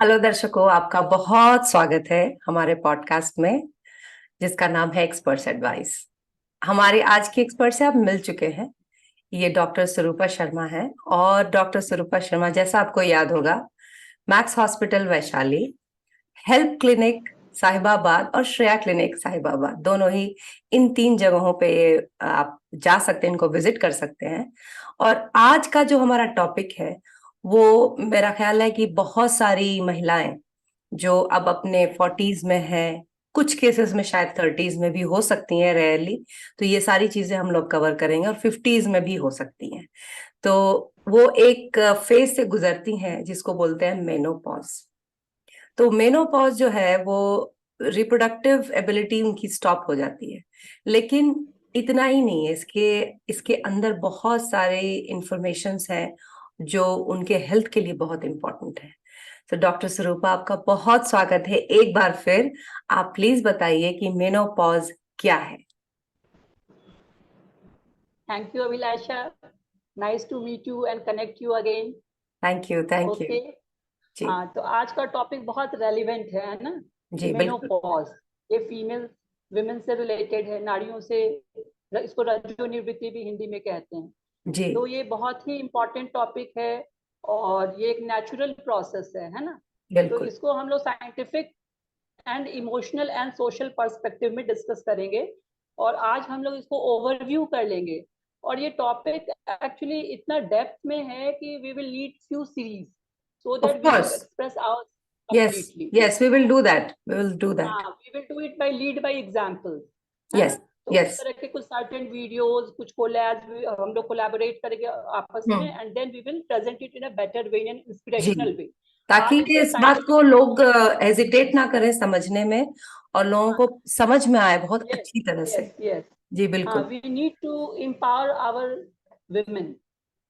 Hello दर्शकों, आपका बहुत स्वागत है हमारे पॉडकास्ट में जिसका नाम है एक्सपर्ट्स एडवाइस। हमारे आज के एक्सपर्ट से आप मिल चुके हैं। ये डॉक्टर स्वरूपा शर्मा है। और डॉक्टर स्वरूपा शर्मा, जैसा आपको याद होगा, max hospital Vaishali, help clinic Sahibabad और श्रेया क्लिनिक साहिबाबाद, दोनों ही इन तीन जगहों पे आप जा सकते हैं, इनको विजिट कर सकते हैं। और आज का जो हमारा टॉपिक है वो मेरा ख्याल है कि बहुत सारी महिलाएं जो अब अपने 40s में हैं, कुछ केसेस में शायद 30s में भी हो सकती हैं रेयरली, तो ये सारी चीजें हम लोग कवर करेंगे। और 50s में भी हो सकती हैं। तो वो एक फेज से गुजरती हैं जिसको बोलते हैं मेनोपॉज। तो मेनोपॉज जो है वो रिप्रोडक्टिव एबिलिटी उनकी स्टॉप हो जाती है। लेकिन इतना ही नहीं है, इसके इसके अंदर बहुत सारे इंफॉर्मेशंस हैं जो उनके हेल्थ के लिए बहुत इंपॉर्टेंट है। तो डॉक्टर स्वरूपा, आपका बहुत स्वागत है एक बार फिर। आप प्लीज बताइए कि मेनोपॉज क्या है। Thank you, Abhilasha. Nice to meet you and connect you again. Thank you, thank you. Okay. जी हाँ, तो आज का टॉपिक बहुत रेलिवेंट है ना। जी बिल्कुल। मेनोपॉज, ये फीमेल विमेन से रिलेटेड है, नारियों से। इसको रजो निवृत्ति भी हिंदी में कहते हैं। जी तो ये बहुत ही इम्पोर्टेंट टॉपिक है और ये एक नेचुरल प्रोसेस है ना। तो बिल्कुल। इसको हम लोग scientific and emotional and social perspective में डिस्कस करेंगे। और आज हम लोग इसको ओवरव्यू कर लेंगे। और ये टॉपिक एक्चुअली इतना डेप्थ में है कि we will need few series so of that we can course. Express our yes, completely. Yes, we will do that, we will do that. हाँ, we will do it by lead by examples, है ना। Yes, तो उस yes. तरह के कुछ certain videos, कुछ collab हम लोग कोलैबोरेट करेंगे आपस में, hmm. And then we will present it in a better way and जी, इंस्पिरेशनल वे। ताकि आज कि तो इस बात को साइंटिफिक लोग हेजिटेट ना करें समझने में, और लोगों को समझ में आए बहुत यस अच्छी तरह से। यस यस जी हाँ, बिल्कुल। we need to empower our women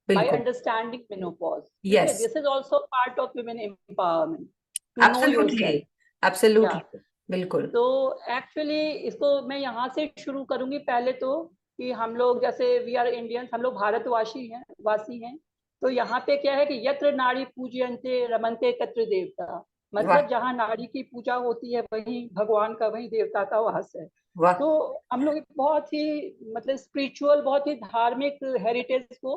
by बिल्कुल। understanding menopause. ठीक है, yes, this is also part of women empowerment, to know absolutely, yourself. Yeah. Absolutely. बिल्कुल। तो एक्चुअली इसको मैं यहाँ से शुरू करूंगी पहले तो, कि हम लोग जैसे वी आर इंडियंस, हम लोग भारतवासी हैं। तो यहाँ पे क्या है कि यत्र नारी पूजयन्ते रमन्ते तत्र देवता। वाह, मतलब जहाँ नारी की पूजा होती है वहीं भगवान का, वहीं देवता का वास है। वाह। तो हम लोग एक बहुत ही मतलब स्पिरिचुअल, बहुत ही धार्मिक हेरिटेज को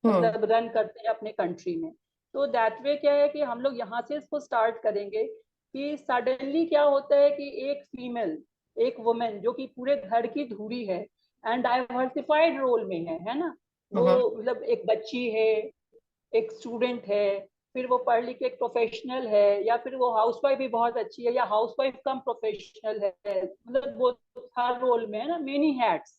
हम्म। मतलब रन करते हैं अपने कंट्री में। तो दैट वे क्या है कि हम लोग यहाँ से इसको स्टार्ट करेंगे कि सडनली क्या होता है कि एक फीमेल, एक वुमेन जो कि पूरे घर की धुरी है एंड डाइवर्सिफाइड रोल में है ना। वो हम्म। मतलब एक बच्ची है, एक स्टूडेंट है, फिर वो पढ़ लिख के एक प्रोफेशनल है, या फिर वो हाउसवाइफ भी बहुत अच्छी है, या हाउसवाइफ कम प्रोफेशनल है, मतलब वो हर रोल में है ना, मेनी हैट्स।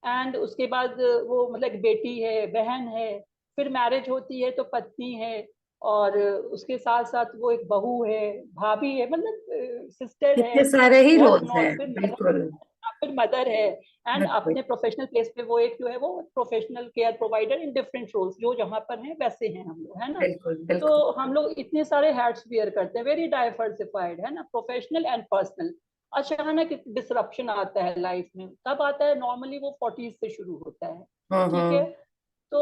एंड उसके बाद वो मतलब एक बेटी है, बहन है, फिर मैरिज होती है तो पत्नी है, और उसके साथ साथ वो एक बहू है, भाभी है, मतलब सिस्टर है, कितने सारे ही ऑल इन रोल्स ऑल, हैं। बिल्कुल, फिर मदर है। एंड बिल्कुल, अपने प्रोफेशनल प्लेस पे वो एक जो है वो professional care provider in different roles, जो जहाँ पर हैं वैसे हैं हम लोग, है ना। बिल्कुल, तो बिल्कुल। हम लोग इतने सारे हैट्स वेयर करते हैं, वेरी डाइवर्सिफाइड, है ना, प्रोफेशनल एंड पर्सनल। अचानक डिसरप्शन आता है लाइफ में, कब आता है? नॉर्मली वो 40s से शुरू होता है। ठीक है। हम्म। तो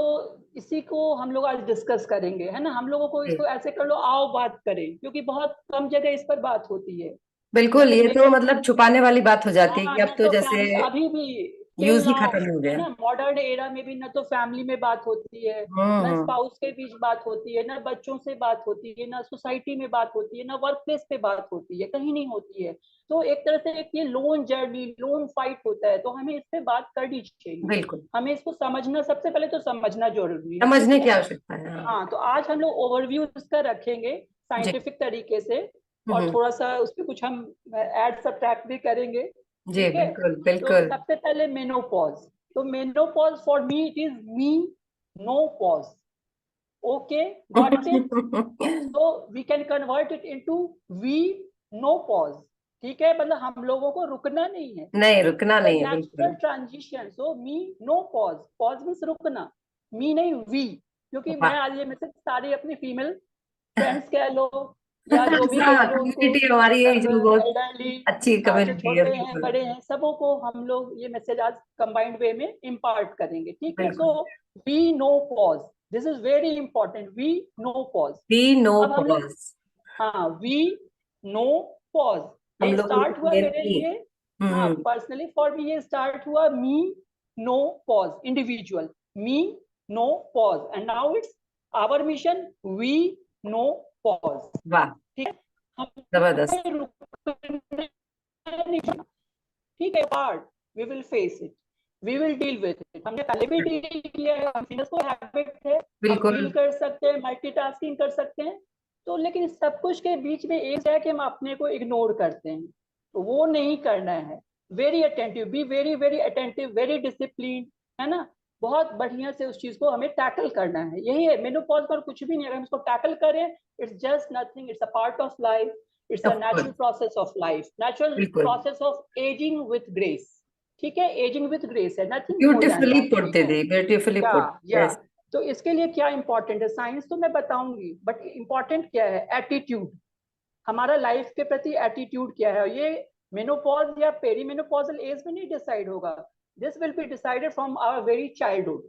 इसी को हम लोग आज डिस्कस करेंगे, है ना। हम लोगों को जी, इसको ऐसे कर लो, आओ बात करें, क्योंकि बहुत कम जगह इस पर बात होती है। बिल्कुल। जैसे ये तो मेरे, मतलब छुपाने वाली बात हो जाती है हाँ, कि अब न तो तो जैसे फैमिली अभी भी, टिल यूज ही नाउ, खत्म हो है गया। ना, मॉडर्न एरा में भी न तो फैमिली में बात होती है, न हम्म। स्पाउस के बीच बात होती है, न बच्चों से बात होती है, न सोसाइटी में बात होती है, न वर्क प्लेस पे बात होती है, कहीं नहीं होती है। तो एक तरह से एक ये लोन जर्नी, लोन फाइट होता है, तो हमें इस पे बात करनी चाहिए। बिल्कुल। हमें इसको समझना, सबसे पहले तो समझना जरूरी है, ठीक समझने है। की आवश्यकता है, हाँ। हाँ, तो आज हम लोग ओवरव्यू इसका रखेंगे जी। साइंटिफिक तरीके से, और हम्म। थोड़ा सा उस पर कुछ हम ऐड सब्ट्रैक्ट भी करेंगे। जी ठीक है। बिल्कुल, तो बिल्कुल। सबसे पहले मेनोपॉज। तो menopause for me it is me no pause. Okay, got it. तो we can convert it into we no pause. ठीक है, मतलब हम लोगों को रुकना नहीं है। नहीं, रुकना इट्स अ नहीं है, नेचुरल बिल्कुल। Transition, so me no pause, pause means रुकना, मी नहीं वी। क्योंकि मैं वाह। आज ये मैसेज सारी अपनी फीमेल फ्रेंड्स कह लो, या जो भी कह हाँ, लो उनको, कम्युनिटी हमारी है जो बहुत एल्डरली, अच्छी हाँ, जो कम्युनिटी है, छोटे हैं बिल्कुल। बड़े हैं, सबों को हम लोग ये मैसेज आज कंबाइंड वे में इम्पार्ट करेंगे। ठीक है। सो बिल्कुल। We no pause, this is very important, we no pause. Be no अब हम लोग, पॉज। हाँ, वी नो पॉज, हम ये लोग स्टार्ट हुआ मेरे भी। लिए। हाँ, हम्म। पर्सनली फॉर मी ये स्टार्ट हुआ me no pause, individual me no pause, and now it's our mission we no pause. वाह, ठीक है, जबरदस्त। हमें रुकना नहीं, ठीक है, part we will face it, we will deal with it, हमने पहले भी डील किया है, हम को हैबिट है, हम बिल्कुल। डील कर सकते हैं, मल्टीटास्किंग कर सकते हैं। तो लेकिन सब कुछ के बीच में एक है कि हम अपने को इग्नोर करते हैं, तो वो नहीं करना है। Very attentive, be very very attentive, very discipline, है ना, बहुत बढ़िया से उस चीज को हमें टैकल करना है। यही है मेनोपॉज पर कुछ भी नहीं, अगर हम इसको टैकल करें, it's just nothing, it's a part of life, it's a of natural course. Process of life, natural बिल्कुल। Process of aging with grace. ठीक है, एजिंग विथ ग्रेस है, nothing more than beautifully that. Put ठीक है, दीदी, beautifully put. या yes. तो इसके लिए क्या इंपॉर्टेंट है, साइंस तो मैं बताऊंगी, बट इंपॉर्टेंट क्या है, एटीट्यूड, हमारा लाइफ के प्रति एटीट्यूड क्या है। ये मेनोपॉज या पेरीमेनोपॉजल एज में नहीं डिसाइड होगा, this will be decided from our very childhood.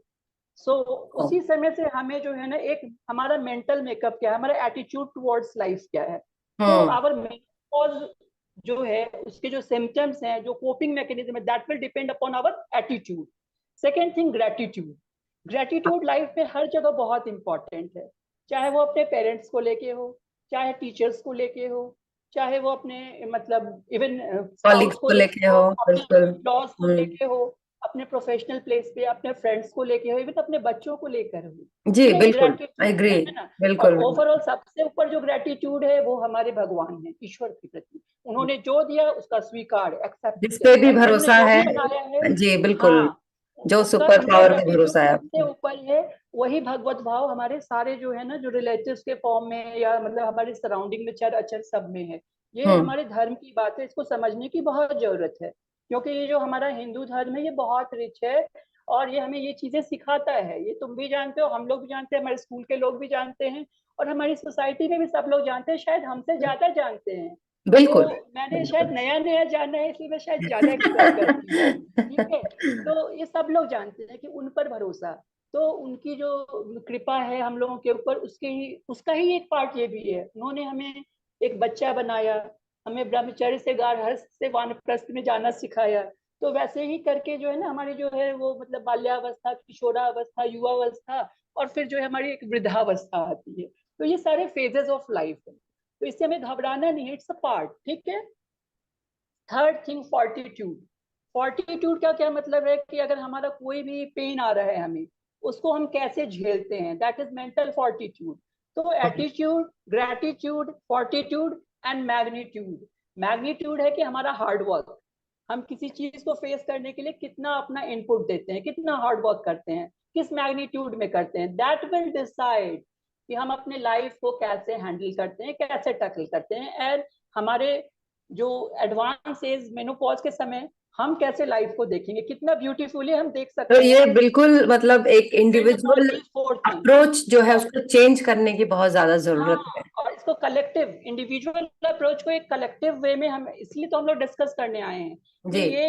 So उसी समय से हमें जो है ना, एक हमारा मेंटल मेकअप क्या है, हमारा एटीट्यूड टुवर्ड्स लाइफ क्या है। तो हम्म। आवर मेनोपॉज जो है, उसके जो सिम्टम्स हैं, जो कोपिंग मैकेनिज्म है, that will depend upon our attitude. Second thing, gratitude, gratitude life में हर जगह बहुत इंपॉर्टेंट है, चाहे वो अपने पेरेंट्स को लेके हो, चाहे टीचर्स को लेके हो, चाहे वो अपने मतलब इवन स्पाउस कॉलीग्स को को लेके लेके हो, हो, अपने बिल्कुल। लॉज को हम्म। लेके हो, अपने प्रोफेशनल प्लेस पे, अपने फ्रेंड्स को लेके हो, इवन अपने बच्चों को लेकर हो। जी तो एक बिल्कुल, आई ग्रेटिट्यूड एग्री। है ना। और बिल्कुल। ओवरऑल सबसे ऊपर जो ग्रेटिट्यूड है वो हमारे भगवान है, ईश्वर के प्रति, उन्होंने जो दिया उसका स्वीकार, जिस एक्सेप्ट पे भी उन्होंने भरोसा जो है। भी बनाया है, जी बिल्कुल। हाँ, जो उसका सुपर उनका पावर पे ग्रेटिट्यूड भरोसा है सबसे आपको। ऊपर है। वही भगवत भाव हमारे सारे जो है ना, जो रिलेटिव्स के फॉर्म में या मतलब हमारे सराउंडिंग में चर अचर सब में है। ये हम्म। हमारे धर्म की बात है, इसको समझने की बहुत जरूरत है, क्योंकि ये जो हमारा हिंदू धर्म है ये बहुत रिच है, और ये हमें ये चीजें सिखाता है। ये तुम भी जानते हो, हम लोग भी जानते हैं, हमारे स्कूल के लोग भी जानते हैं, और हमारी सोसाइटी में भी सब लोग जानते हैं, शायद हमसे ज्यादा जानते हैं। तो बिल्कुल। मैंने शायद बिल्कुल। नया नया जाना है, इसलिए मैं शायद ज्यादा एक्सप्रेस करती हूँ। ठीक है, तो ये सब लोग जानते हैं कि उन पर भरोसा, तो उनकी जो कृपा है हम लोगों के ऊपर, उसके ही उसका ही एक पार्ट ये भी है, उन्होंने हमें एक बच्चा बनाया, हमें ब्रह्मचर्य से गारहस्थ से वानप्रस्थ में जाना सिखाया। तो वैसे ही करके जो है ना, हमारी जो है वो मतलब बाल्यावस्था, किशोरावस्था, युवावस्था, और फिर जो है हमारी एक वृद्धावस्था आती है। तो ये सारे फेजेस ऑफ लाइफ है, तो इससे हमें घबराना नहीं है, इट्स अ पार्ट। ठीक है, थर्ड थिंग, फोर्टिट्यूड। फोर्टिट्यूड का क्या मतलब है कि अगर हमारा कोई भी पेन आ रहा है हमें, उसको हम कैसे झेलते हैं, दैट इज मेंटल फोर्टिट्यूड। तो attitude, gratitude, fortitude and magnitude. Magnitude है कि हमारा हार्ड वर्क, हम किसी चीज को फेस करने के लिए कितना अपना इनपुट देते हैं, कितना हार्ड वर्क करते हैं, किस मैग्नीट्यूड में करते हैं, दैट विल डिसाइड कि हम अपने लाइफ को कैसे हैंडल करते हैं, कैसे टैकल करते हैं। एंड हमारे जो एडवांस एज मेनोपॉज के समय हम कैसे लाइफ को देखेंगे, कितना ब्यूटीफुली हम देख तो सकते ये हैं, बिल्कुल मतलब एक depend upon individual these four things. Approach जो है और उसको चेंज करने की बहुत ज्यादा जरूरत हाँ, है। और इसको कलेक्टिव, इंडिविजुअल अप्रोच को एक कलेक्टिव वे में हम, इसलिए तो हम लोग डिस्कस करने आए हैं कि जी। ये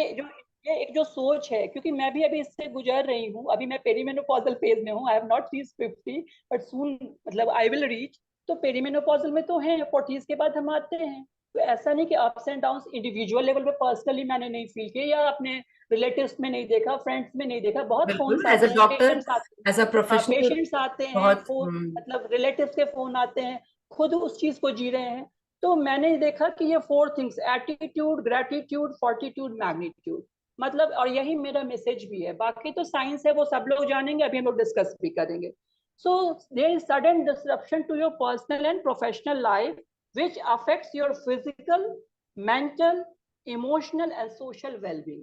एक जो सोच है, क्योंकि मैं भी अभी इससे गुजर रही हूँ, अभी मैं पेरीमेनोपॉजल फेज में हूँ, I have not reach 50 but soon मतलब आई विल रीच। तो पेरीमेनोपॉजल में तो है, 40s के बाद हम आते हैं। तो ऐसा नहीं कि ups and down individual level पे पर्सनली मैंने नहीं फील किया, या अपने रिलेटिव्स में नहीं देखा, फ्रेंड्स में नहीं देखा, बहुत बिल्कुल, फोन्स एज आते अ हैं, डॉक्टर, पेशेंट्स आते हैं। एज अ हाँ, प्रोफेशनल। पेशेंट्स आते हैं, बहुत। फोन मतलब रिलेटिव्स के फोन आते हैं, खुद उस चीज को जी रहे हैं। तो मैंने देखा कि ये four things, attitude, gratitude, fortitude, magnitude, मतलब, और यही मेरा मैसेज भी है। बाकी तो साइंस है, वो सब लोग जानेंगे, अभी हम लोग डिस्कस भी करेंगे। So there is sudden disruption to your personal and professional life which affects your physical, mental, emotional and social well-being.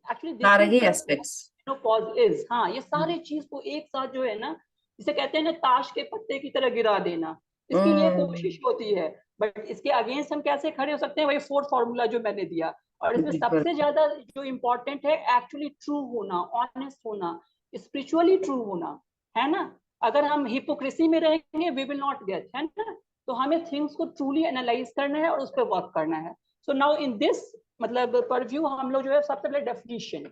Actually this सारे is he the aspects. Menopause is. हाँ, ये सारे चीज को एक साथ जो है ना, जिसे कहते हैं ना ताश के पत्ते की तरह गिरा देना, इसके लिए कोशिश होती है, बट इसके अगेंस्ट हम कैसे खड़े हो सकते हैं, वही फोर्थ फॉर्मूला जो मैंने दिया। और इसमें बिल्कुल। सबसे ज्यादा जो इम्पोर्टेंट है, एक्चुअली ट्रू होना, ऑनेस्ट होना, स्पिरिचुअली ट्रू होना, है ना। अगर हम हिपोक्रेसी में रहेंगे, वी विल नॉट गेट, है ना। तो हमें थिंग्स को ट्रूली एनालाइज करना है और उस पर वर्क करना है। सो नाउ इन दिस मतलब परव्यू हम लोग जो है, सबसे पहले डेफिनेशन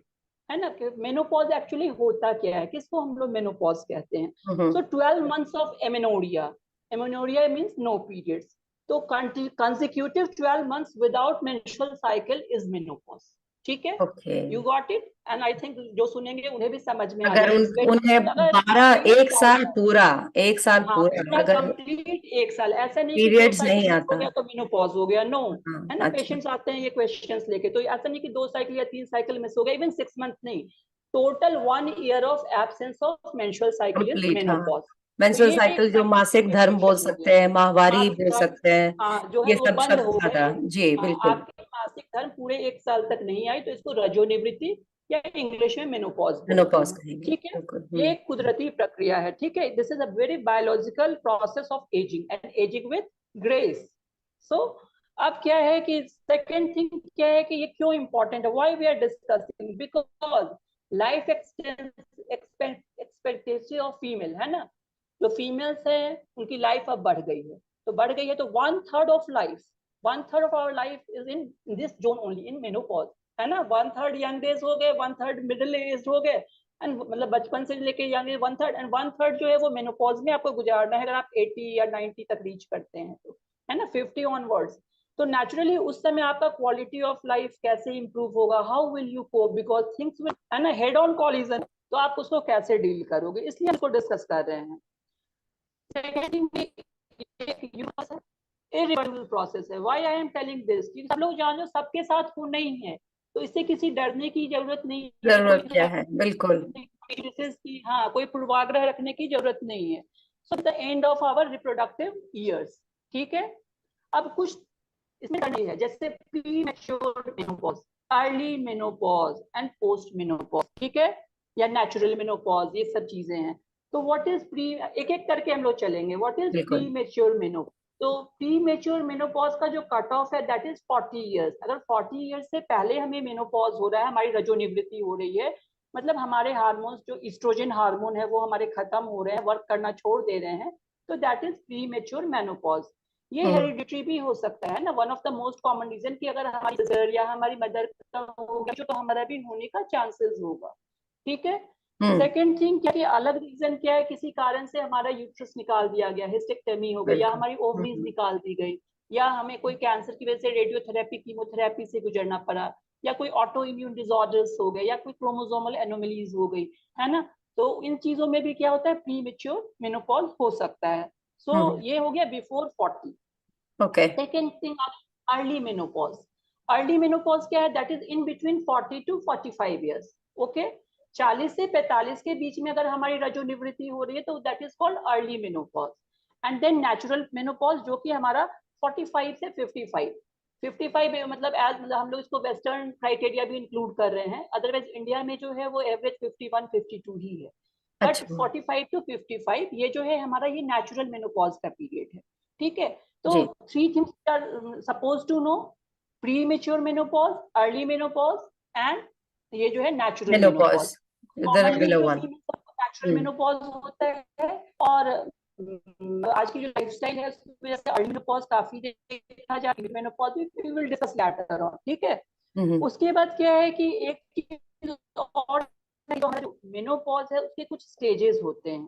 है ना, कि मेनोपॉज एक्चुअली होता क्या है, किसको हम लोग मेनोपॉज कहते हैं। So 12 months of amenorrhea, amenorrhea means no periods. तो consecutive 12 months without menstrual cycle is menopause. ठीक है, okay. You got it. And I think जो सुनेंगे उन्हें भी समझ में आ अगर गया। It's very उन्हें important। अगर 12 एक साल पूरा, एक साल हाँ, पूरा पूरा अगर कंप्लीट एक साल, ऐसा नहीं कि 2 पीरियड्स साइकिल नहीं मिस हो आता। गया तो मेनोपॉज हो गया, नो। हाँ, है ना, अच्छा। पेशेंट्स आते हैं ये क्वेश्चंस लेके, तो ऐसा नहीं कि 2 साइकिल या 3 साइकिल मिस हो गया, इवन 6 मंथ नहीं, total 1 year of absence of menstrual cycle is complete, हाँ। मेनोपॉज। तो मेंस्ट्रुअल ये एक साइकिल जो मासिक धर्म बोल क्वेश्चन हो गया। सकते हैं, माहवारी मासिक बोल धर्म, सकते हैं, हाँ, जो है ये वो सब बंद शब्द हो ज्यादा। गए। जी बिल्कुल। आपके मासिक धर्म पूरे 1 साल तक नहीं आई तो इसको रजोनिवृत्ति या इंग्लिश में मेनोपॉज बोलते मेनोपॉज हैं। कहेंगे, ठीक है, बिल्कुल। ये एक कुदरती प्रक्रिया है। ठीक है, this is a very biological process of aging and aging with grace. So अब क्या है कि सेकेंड थिंग क्या है कि ये क्यों इंपॉर्टेंट है, why we are discussing, because life expectancy of female, है ना, जो फीमेल्स है उनकी लाइफ अब बढ़ गई है। तो बढ़ गई है तो 1/3 of life, 1/3 of our life is in this zone only, in menopause. है ना, 1/3 यंग एज हो गए, 1/3 मिडिल एज हो गए, एंड मतलब बचपन से लेके यंग एज 1/3, एंड 1/3 जो है वो मेनोपॉज में आपको गुजारना है अगर आप 80 या 90 तक रीच करते हैं तो। है ना, 50 ऑनवर्ड्स। तो नेचुरली उस समय आपका क्वालिटी ऑफ लाइफ कैसे इंप्रूव होगा, how will you cope, because things will, है ना, हेड ऑन कॉलिजन, तो आप उसको कैसे डील करोगे, इसलिए हम इसको डिस्कस कर रहे हैं। सेकेंड थिंग, इरिवर्सिबल प्रोसेस है। Why I am telling this, क्योंकि सब लोग जानो सबके साथ हो नहीं है, तो इससे किसी डरने की जरूरत नहीं है, जरूरत क्या है, बिल्कुल। की, हाँ, कोई पूर्वाग्रह रखने की जरूरत नहीं है। So the end of our reproductive years. ठीक है, अब कुछ इसमें नहीं है, जैसे premature menopause, early menopause and post menopause. ठीक है, या नेचुरल मेनोपॉज, ये सब चीजें हैं। तो व्हाट इज प्री, एक एक करके हम लोग चलेंगे। व्हाट इज प्री बिल्कुल। Mature menopause? तो प्री मैच्योर मेनोपॉज का जो कट ऑफ है दैट इज 40 ईयर्स। अगर 40 ईयर्स से पहले हमें मेनोपॉज हो रहा है, हमारी रजोनिवृत्ति हो रही है, मतलब हमारे हार्मोन्स जो ईस्ट्रोजन हार्मोन है वो हमारे खत्म हो रहे हैं, वर्क करना छोड़ दे रहे हैं, तो that is premature menopause. ये हेरिडिटरी भी हो सकता है ना, one of the most common reason कि अगर हमारी सिस्टर या हमारी मदर का हो गया तो हमारा भी होने का चांसेस होगा। ठीक है, सेकेंड थिंग क्या कि अलग रीजन क्या है, किसी कारण से हमारा यूट्रस निकाल दिया गया, हिस्टेक्टमी हो गई, या बिल्कुल। हमारी ओवरीज निकाल दी गई, या हमें कोई कैंसर की वजह से रेडियोथेरेपी कीमोथेरेपी से गुजरना पड़ा, या कोई ऑटो इम्यून डिसऑर्डर्स हो गए, या कोई क्रोमोसोमल एनोमलीज हो गई, है ना, तो इन चीजों में भी क्या होता है, प्री मेच्योर मेनोपॉज हो सकता है। सो ये हो गया before 40। Okay. Second thing, early menopause. Early menopause क्या है, that is in between 40 to 45 years. Okay, 40 से 45 के बीच में अगर हमारी रजोनिवृत्ति हो रही है तो that is called early menopause. And then natural menopause जो कि हमारा 45 से 55, 55 मतलब एज, मतलब हम लोग इसको वेस्टर्न क्राइटेरिया भी इंक्लूड कर रहे हैं, अदरवाइज इंडिया में जो है वो एवरेज 51 52 ही है, बट अच्छा। 45 to 55 ये जो है हमारा ये नेचुरल मेनोपॉज का पीरियड है। ठीक है, तो जी। 3 things are suppose to know, premature menopause, early menopause and ये जो है natural menopause. Menopause, the commonly regular जो वन। फीमेल नेचुरल मेनोपॉज होता है, और आज की जो लाइफस्टाइल है उसकी वजह से अर्ली मेनोपॉज काफी देखा जाता है, menopause we will discuss later on. ठीक है, हम्म। उसके बाद क्या है कि एक चीज और, जो मेनोपॉज है उसके कुछ स्टेजेस होते हैं।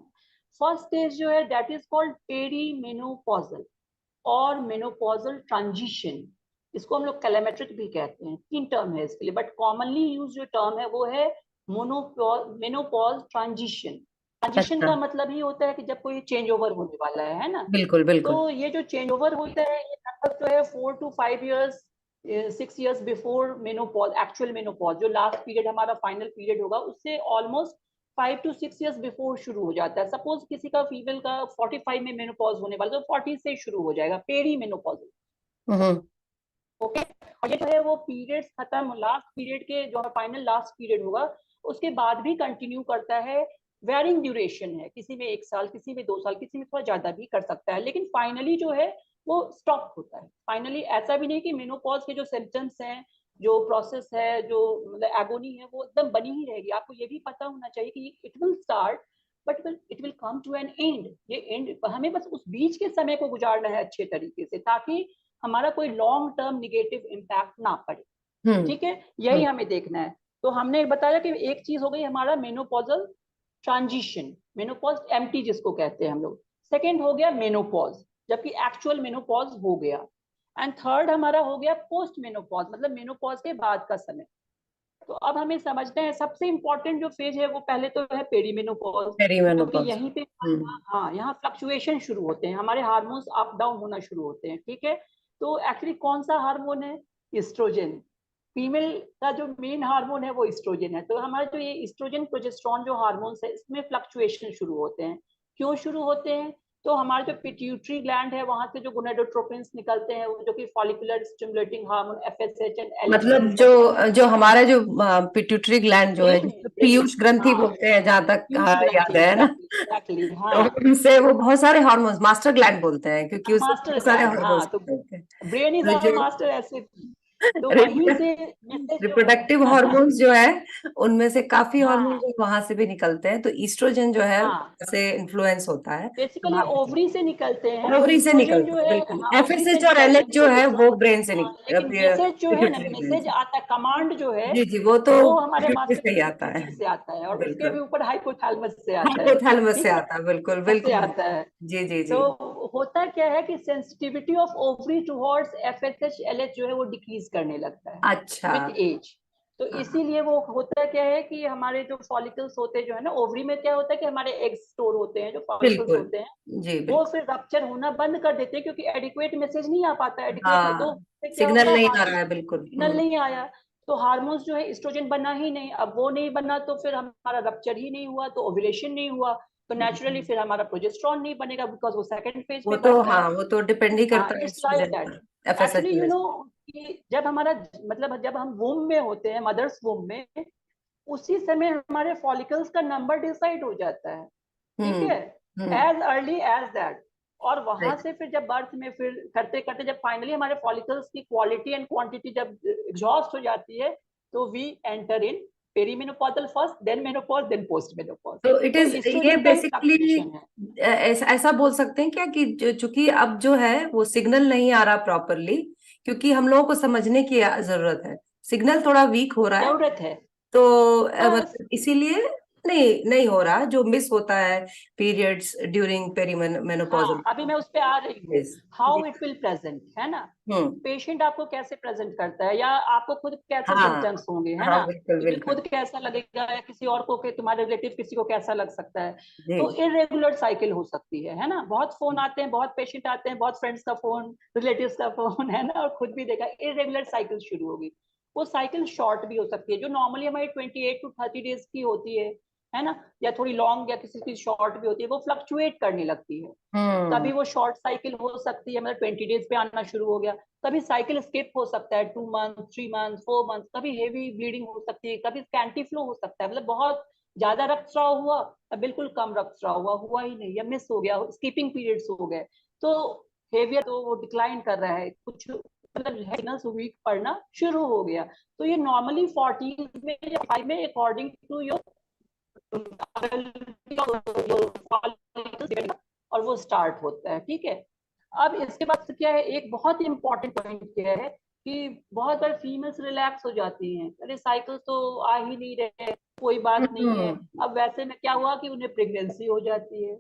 फर्स्ट स्टेज जो है that is called perimenopausal और मेनोपॉजल ट्रांजिशन। इसको हम लोग कैलेमेट्रिक भी कहते हैं, 3 टर्म है इसके लिए, बट कॉमनली यूज जो टर्म है वो है मेनोपॉज ट्रांजिशन। ट्रांजिशन अच्छा। का मतलब ही होता है कि जब कोई चेंज ओवर होने वाला है ना, बिल्कुल तो बिल्कुल। ये जो चेंज ओवर होता है ये लगभग जो है 4 to 5 years, 6 years before menopause, actual menopause जो लास्ट पीरियड हमारा फाइनल पीरियड होगा उससे ऑलमोस्ट 5 to 6 ईयर्स बिफोर शुरू हो जाता है। सपोज किसी का फीमेल का 45 में मेनोपॉज होने वाला तो 40 से शुरू हो जाएगा पेरी मेनोपॉज। हम्म। ओके, और ये जो है वो पीरियड्स खत्म, लास्ट पीरियड के जो फाइनल लास्ट पीरियड होगा उसके बाद भी कंटिन्यू करता है। वेरिंग ड्यूरेशन है, किसी में 1 साल, किसी में 2 साल, किसी में थोड़ा ज्यादा भी कर सकता है, लेकिन फाइनली जो है वो स्टॉप होता है। फाइनली ऐसा भी नहीं कि मेनोपॉज के जो सिम्टम्स हैं, जो प्रोसेस है, जो मतलब एगोनी है, वो एकदम बनी ही रहेगी। आपको ये भी पता होना चाहिए कि it will start but it will come to an end. ये एंड, हमें बस उस बीच के समय को गुजारना है अच्छे तरीके से, ताकि हमारा कोई लॉन्ग टर्म निगेटिव इम्पैक्ट ना पड़े। हम्म। ठीक है, यही हमें देखना है। तो हमने बताया कि एक चीज हो गई हमारा मेनोपॉजल ट्रांजिशन, मेनोपॉज एम्प्टी जिसको कहते हैं हम लोग। सेकेंड हो गया मेनोपॉज। जबकि एक्चुअल मेनोपॉज हो गया। एंड थर्ड हमारा हो गया पोस्ट मेनोपॉज, मतलब मेनोपॉज के बाद का समय। तो अब हमें समझना है सबसे इंपॉर्टेंट जो फेज है वो पहले तो है पेरीमेनोपॉज, क्योंकि पेरीमेनोपॉज। यहीं पे हाँ यहाँ फ्लक्चुएशन शुरू होते हैं, हमारे हार्मोन्स अप डाउन होना शुरू होते हैं, ठीक है। तो एक्चुअली कौन सा हार्मोन है? इस्ट्रोजन। फीमेल का जो मेन हार्मोन है वो इस्ट्रोजन है। तो हमारे जो ये इस्ट्रोजन प्रोजेस्टेरॉन जो हार्मोन्स है इसमें फ्लक्चुएशन शुरू होते हैं। क्यों शुरू होते हैं? तो हमारे जो पिट्यूटरी ग्लैंड है वहां से जो गोनेडोट्रोपिन्स निकलते हैं, जो कि follicular stimulating hormone FSH and LH मतलब जो हमारा जो पिट्यूटरी ग्लैंड जो है, ब्रेन जिसको ब्रेन पीयूष ग्रंथि हाँ बोलते हैं, जहां तक पीयूष याद ग्रंथि, है ना। एग्जैक्टली एग्जैक्टली तो हाँ। उनसे वो बहुत सारे हार्मोन्स, मास्टर ग्लैंड बोलते हैं, क्योंकि उससे मास्टर बहुत सारे ग्लैंड हार्मोन्स हाँ, तो निकलते हैं। ब्रेन इज तो आवर जो मास्टर ऐसे। तो वहीं से मैसेज जो रिप्रोडक्टिव हार्मोन्स जो है, उनमें से काफी हार्मोन हाँ जो वहां से भी निकलते हैं। तो ईस्ट्रोजन जो है हाँ से इन्फ्लुएंस होता है। बेसिकली ओवरी से निकलते हैं, तो ओवरी से इस्ट्रोजन निकलता जो है, है बिल्कुल। हाँ ओवरी से एफएसएच और निकलते एलएच हैं जो है वो प्रोजेस्टेरॉन। ब्रेन से हाँ, लेकिन मैसेज जो है ना, पिट्यूटरी ग्लैंड मैसेज से। आता है, कमांड जो है जी जी, वो तो वो हमारे पिट्यूटरी मास्टर से ही आता है, पिट्यूटरी से आता है, और उसके भी बिल्कुल। ऊपर हाइपोथैलेमस से आता है, हाइपोथैलेमस से ठीक है, आता है, बिल्कुल से बिल्कुल। आता है। जी जी तो जी। होता क्या है कि sensitivity of ovary towards FSH LH जो है वो डिक्रीज करने लगता है अच्छा। With age. तो हाँ, इसीलिए वो होता क्या है कि हमारे जो फॉलिकल्स होते हैं जो है ना ओवरी में, क्या होता है कि हमारे एग्स स्टोर होते हैं, जो फॉलिकल्स बिल्कुल। होते हैं जी वो बिल्कुल। फिर रप्चर होना बंद कर देते हैं, क्योंकि एडिक्वेट मैसेज नहीं आ पाता, एडिक्वेट तो हाँ, फिर क्या सिग्नल होता नहीं है, आ रहा है, बिल्कुल। सिग्नल नहीं आया। तो हार्मोन्स जो है एस्ट्रोजन बना ही नहीं, अब वो नहीं बना तो फिर हमारा रप्चर ही नहीं हुआ, तो ओव्यूलेशन नहीं हुआ, तो नेचुरली फिर हमारा प्रोजेस्टेरॉन नहीं बनेगा, बिकॉज वो सेकंड फेज वो पे तो, पड़ता हाँ, है। वो तो डिपेंड ही हाँ करता है इट्स लाइक एस्ट्रोजन दैट। पर, एफएसएच एक्चुअली एलएच। कि जब हमारा मतलब जब हम वूम में होते हैं, मदर्स वूम में, उसी समय हमारे फॉलिकल्स का नंबर डिसाइड हो जाता है, ठीक है, hmm. As early as that. और वहां राइट। से फिर जब बर्थ में फिर करते करते जब फाइनली हमारे फॉलिकल्स की क्वालिटी एंड क्वांटिटी जब एग्जॉस्ट हो जाती है, तो we enter in perimenopausal first, then menopause, then post menopause. तो इट तो इज, ये एस्ट्रोजन का ही बेसिकली फ्लक्चुएशन है। ऐसा ऐसा बोल सकते हैं क्या कि चूंकि अब जो है वो सिग्नल नहीं आ रहा प्रॉपरली, क्योंकि हम लोगों को समझने की जरूरत है, सिग्नल थोड़ा वीक हो रहा है। जरूरत है तो बस। मतलब इसीलिए नहीं नहीं हो रहा जो मिस होता है पीरियड्स ड्यूरिंग पेरी मेनोपॉजल हाँ अभी मैं उस पे आ रही हूँ, फेज। जी। हाउ इट विल प्रेजेंट, है ना। हम्म। पेशेंट आपको कैसे प्रेजेंट करता है, या आपको खुद कैसे हाँ सिम्टम्स होंगे, है हाँ, ना, बिल्कुल तुम्हें बिल्कुल। खुद कैसा लगेगा, या किसी और को, तुम्हारे रिलेटिव किसी को कैसा लग सकता है। तो जी। इरेगुलर साइकिल हो सकती है ना, बहुत फोन आते हैं, बहुत पेशेंट आते हैं, बहुत फ्रेंड्स का फोन, रिलेटिव्स का फोन, है ना, और खुद भी देखा इरेगुलर साइकिल शुरू होगी। वो साइकिल शॉर्ट भी हो सकती है, जो नॉर्मली हमारी 28 to 30 डेज की होती है ना, या थोड़ी लॉन्ग या किसी की शॉर्ट भी होती है, वो फ्लक्चुएट करने लगती है। हम्म। कभी वो शॉर्ट साइकिल हो सकती है, मतलब 20 डेज पे आना शुरू हो गया, कभी साइकिल स्किप हो सकता है, 2 मंथ, 3 मंथ, 4 मंथ, कभी हेवी ब्लीडिंग हो सकती है, कभी स्कैंटी फ्लो हो सकता है, मतलब बहुत ज्यादा रक्तस्राव हुआ या बिल्कुल कम रक्तस्राव हुआ ही नहीं, या मिस हो गया, स्कीपिंग पीरियड्स हो गए। तो हेवियर तो वो डिक्लाइन कर रहा है कुछ, मतलब वीक पड़ना शुरू हो गया। तो ये नॉर्मली 40 में या 5 में अकॉर्डिंग टू योर और वो स्टार्ट होता है, ठीक है। अब इसके बाद क्या है, एक बहुत ही इंपॉर्टेंट पॉइंट क्या है कि बहुत सारे फीमेल्स रिलैक्स हो जाती हैं, अरे साइकिल तो आ ही नहीं रहे, कोई बात नहीं है। हम्म। अब वैसे में क्या हुआ कि उन्हें प्रेगनेंसी हो जाती है,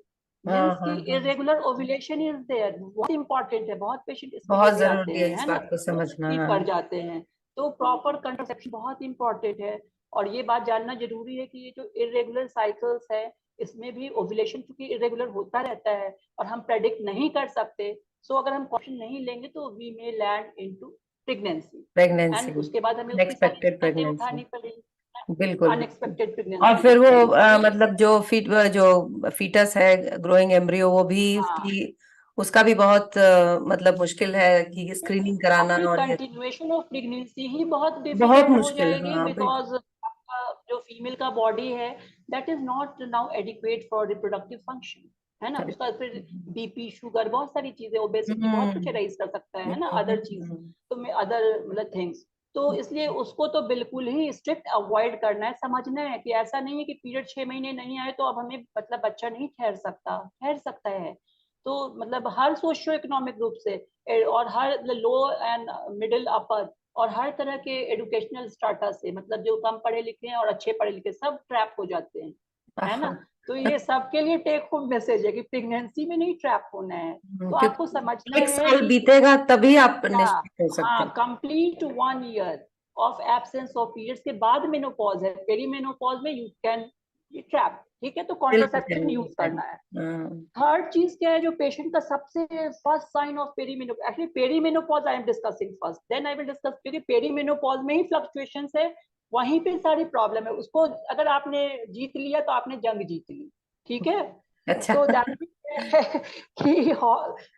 हाँ मीन्स हाँ कि हाँ, इरेगुलर ओव्यूलेशन इज देयर, बहुत इंपॉर्टेंट है, बहुत पेशेंट इसमें ये बहुत भी आते जरूरी है हैं, इस है ना, बात को समझना। भी हाँ। पड़ जाते हैं। तो प्रॉपर कंट्रासेप्शन बहुत इंपॉर्टेंट है। और ये बात जानना जरूरी है कि ये जो इरेगुलर साइकिल्स है, इसमें भी ओव्यूलेशन चूंकि इरेगुलर होता रहता है और हम प्रेडिक्ट नहीं कर सकते, सो अगर हम कॉशन नहीं लेंगे तो we may land into pregnancy, pregnancy, and उसके बाद हमें उसकी सारी अनएक्सपेक्टेड दिक्कतें प्रेगनेंसी, उठानी पड़ेगी, बिल्कुल बिल्कुल। अनएक्सपेक्टेड और प्रेगनेंसी फिर वो होगी, तो ये मतलब जो ग्रोइंग एम्ब्रियो, वो भी हाँ। उसका भी बहुत मतलब मुश्किल है कि स्क्रीनिंग कराना, आपकी और ये कंटिन्यूएशन ऑफ प्रेगनेंसी ही बहुत बहुत डिफिकल्ट हो मुश्किल। जाएगी, हाँ बिल्कुल। बिकॉज जो फीमेल का बॉडी है that is not now adequate for reproductive function, है ना, उसका फिर बीपी, शुगर, बहुत सारी चीजें, ओबेसिटी, बहुत कुछ हम्म राइज कर सकता है ना, अदर चीज, हम्म। तो मैं अदर मतलब थिंग्स। तो इसलिए उसको तो बिल्कुल ही स्ट्रिक्ट अवॉइड करना है, समझना है कि ऐसा नहीं है कि पीरियड 6 महीने नहीं आए तो अब हमें मतलब बच्चा नहीं ठहर सकता है। तो मतलब हर सोशियो इकोनॉमिक ग्रुप से और हर लो एंड मिडिल अपर और हर तरह के एजुकेशनल स्टाटा से, मतलब जो कम पढ़े लिखे हैं और अच्छे पढ़े लिखे सब ट्रैप हो जाते हैं, है ना। हाँ तो ये सबके लिए टेक होम मैसेज है कि प्रेगनेंसी में नहीं ट्रैप होना है। तो आपको क्योंकि समझना एक है साल कि बीतेगा तभी आप क्या, निश्चित हो सकते हाँ, हैं। Complete 1 year of absence of periods के बाद मेनोपॉज है। पेरीमेनोपॉज में यू कैन ट्रैप, ठीक है, तो बिल्कुल कॉन्ट्रासेप्शन सही, यूज सही। करना है। हाँ। थर्ड चीज क्या है जो पेशेंट का सबसे first sign of perimenopause, actually perimenopause I am discussing first, then I will discuss, क्योंकि पेरीमेनोपॉज में ही फ्लक्चुएशंस है, वहीं पे सारी प्रॉब्लम है। उसको अगर आपने जीत लिया तो आपने जंग जीत ली, ठीक है। अच्छा। तो दैट कि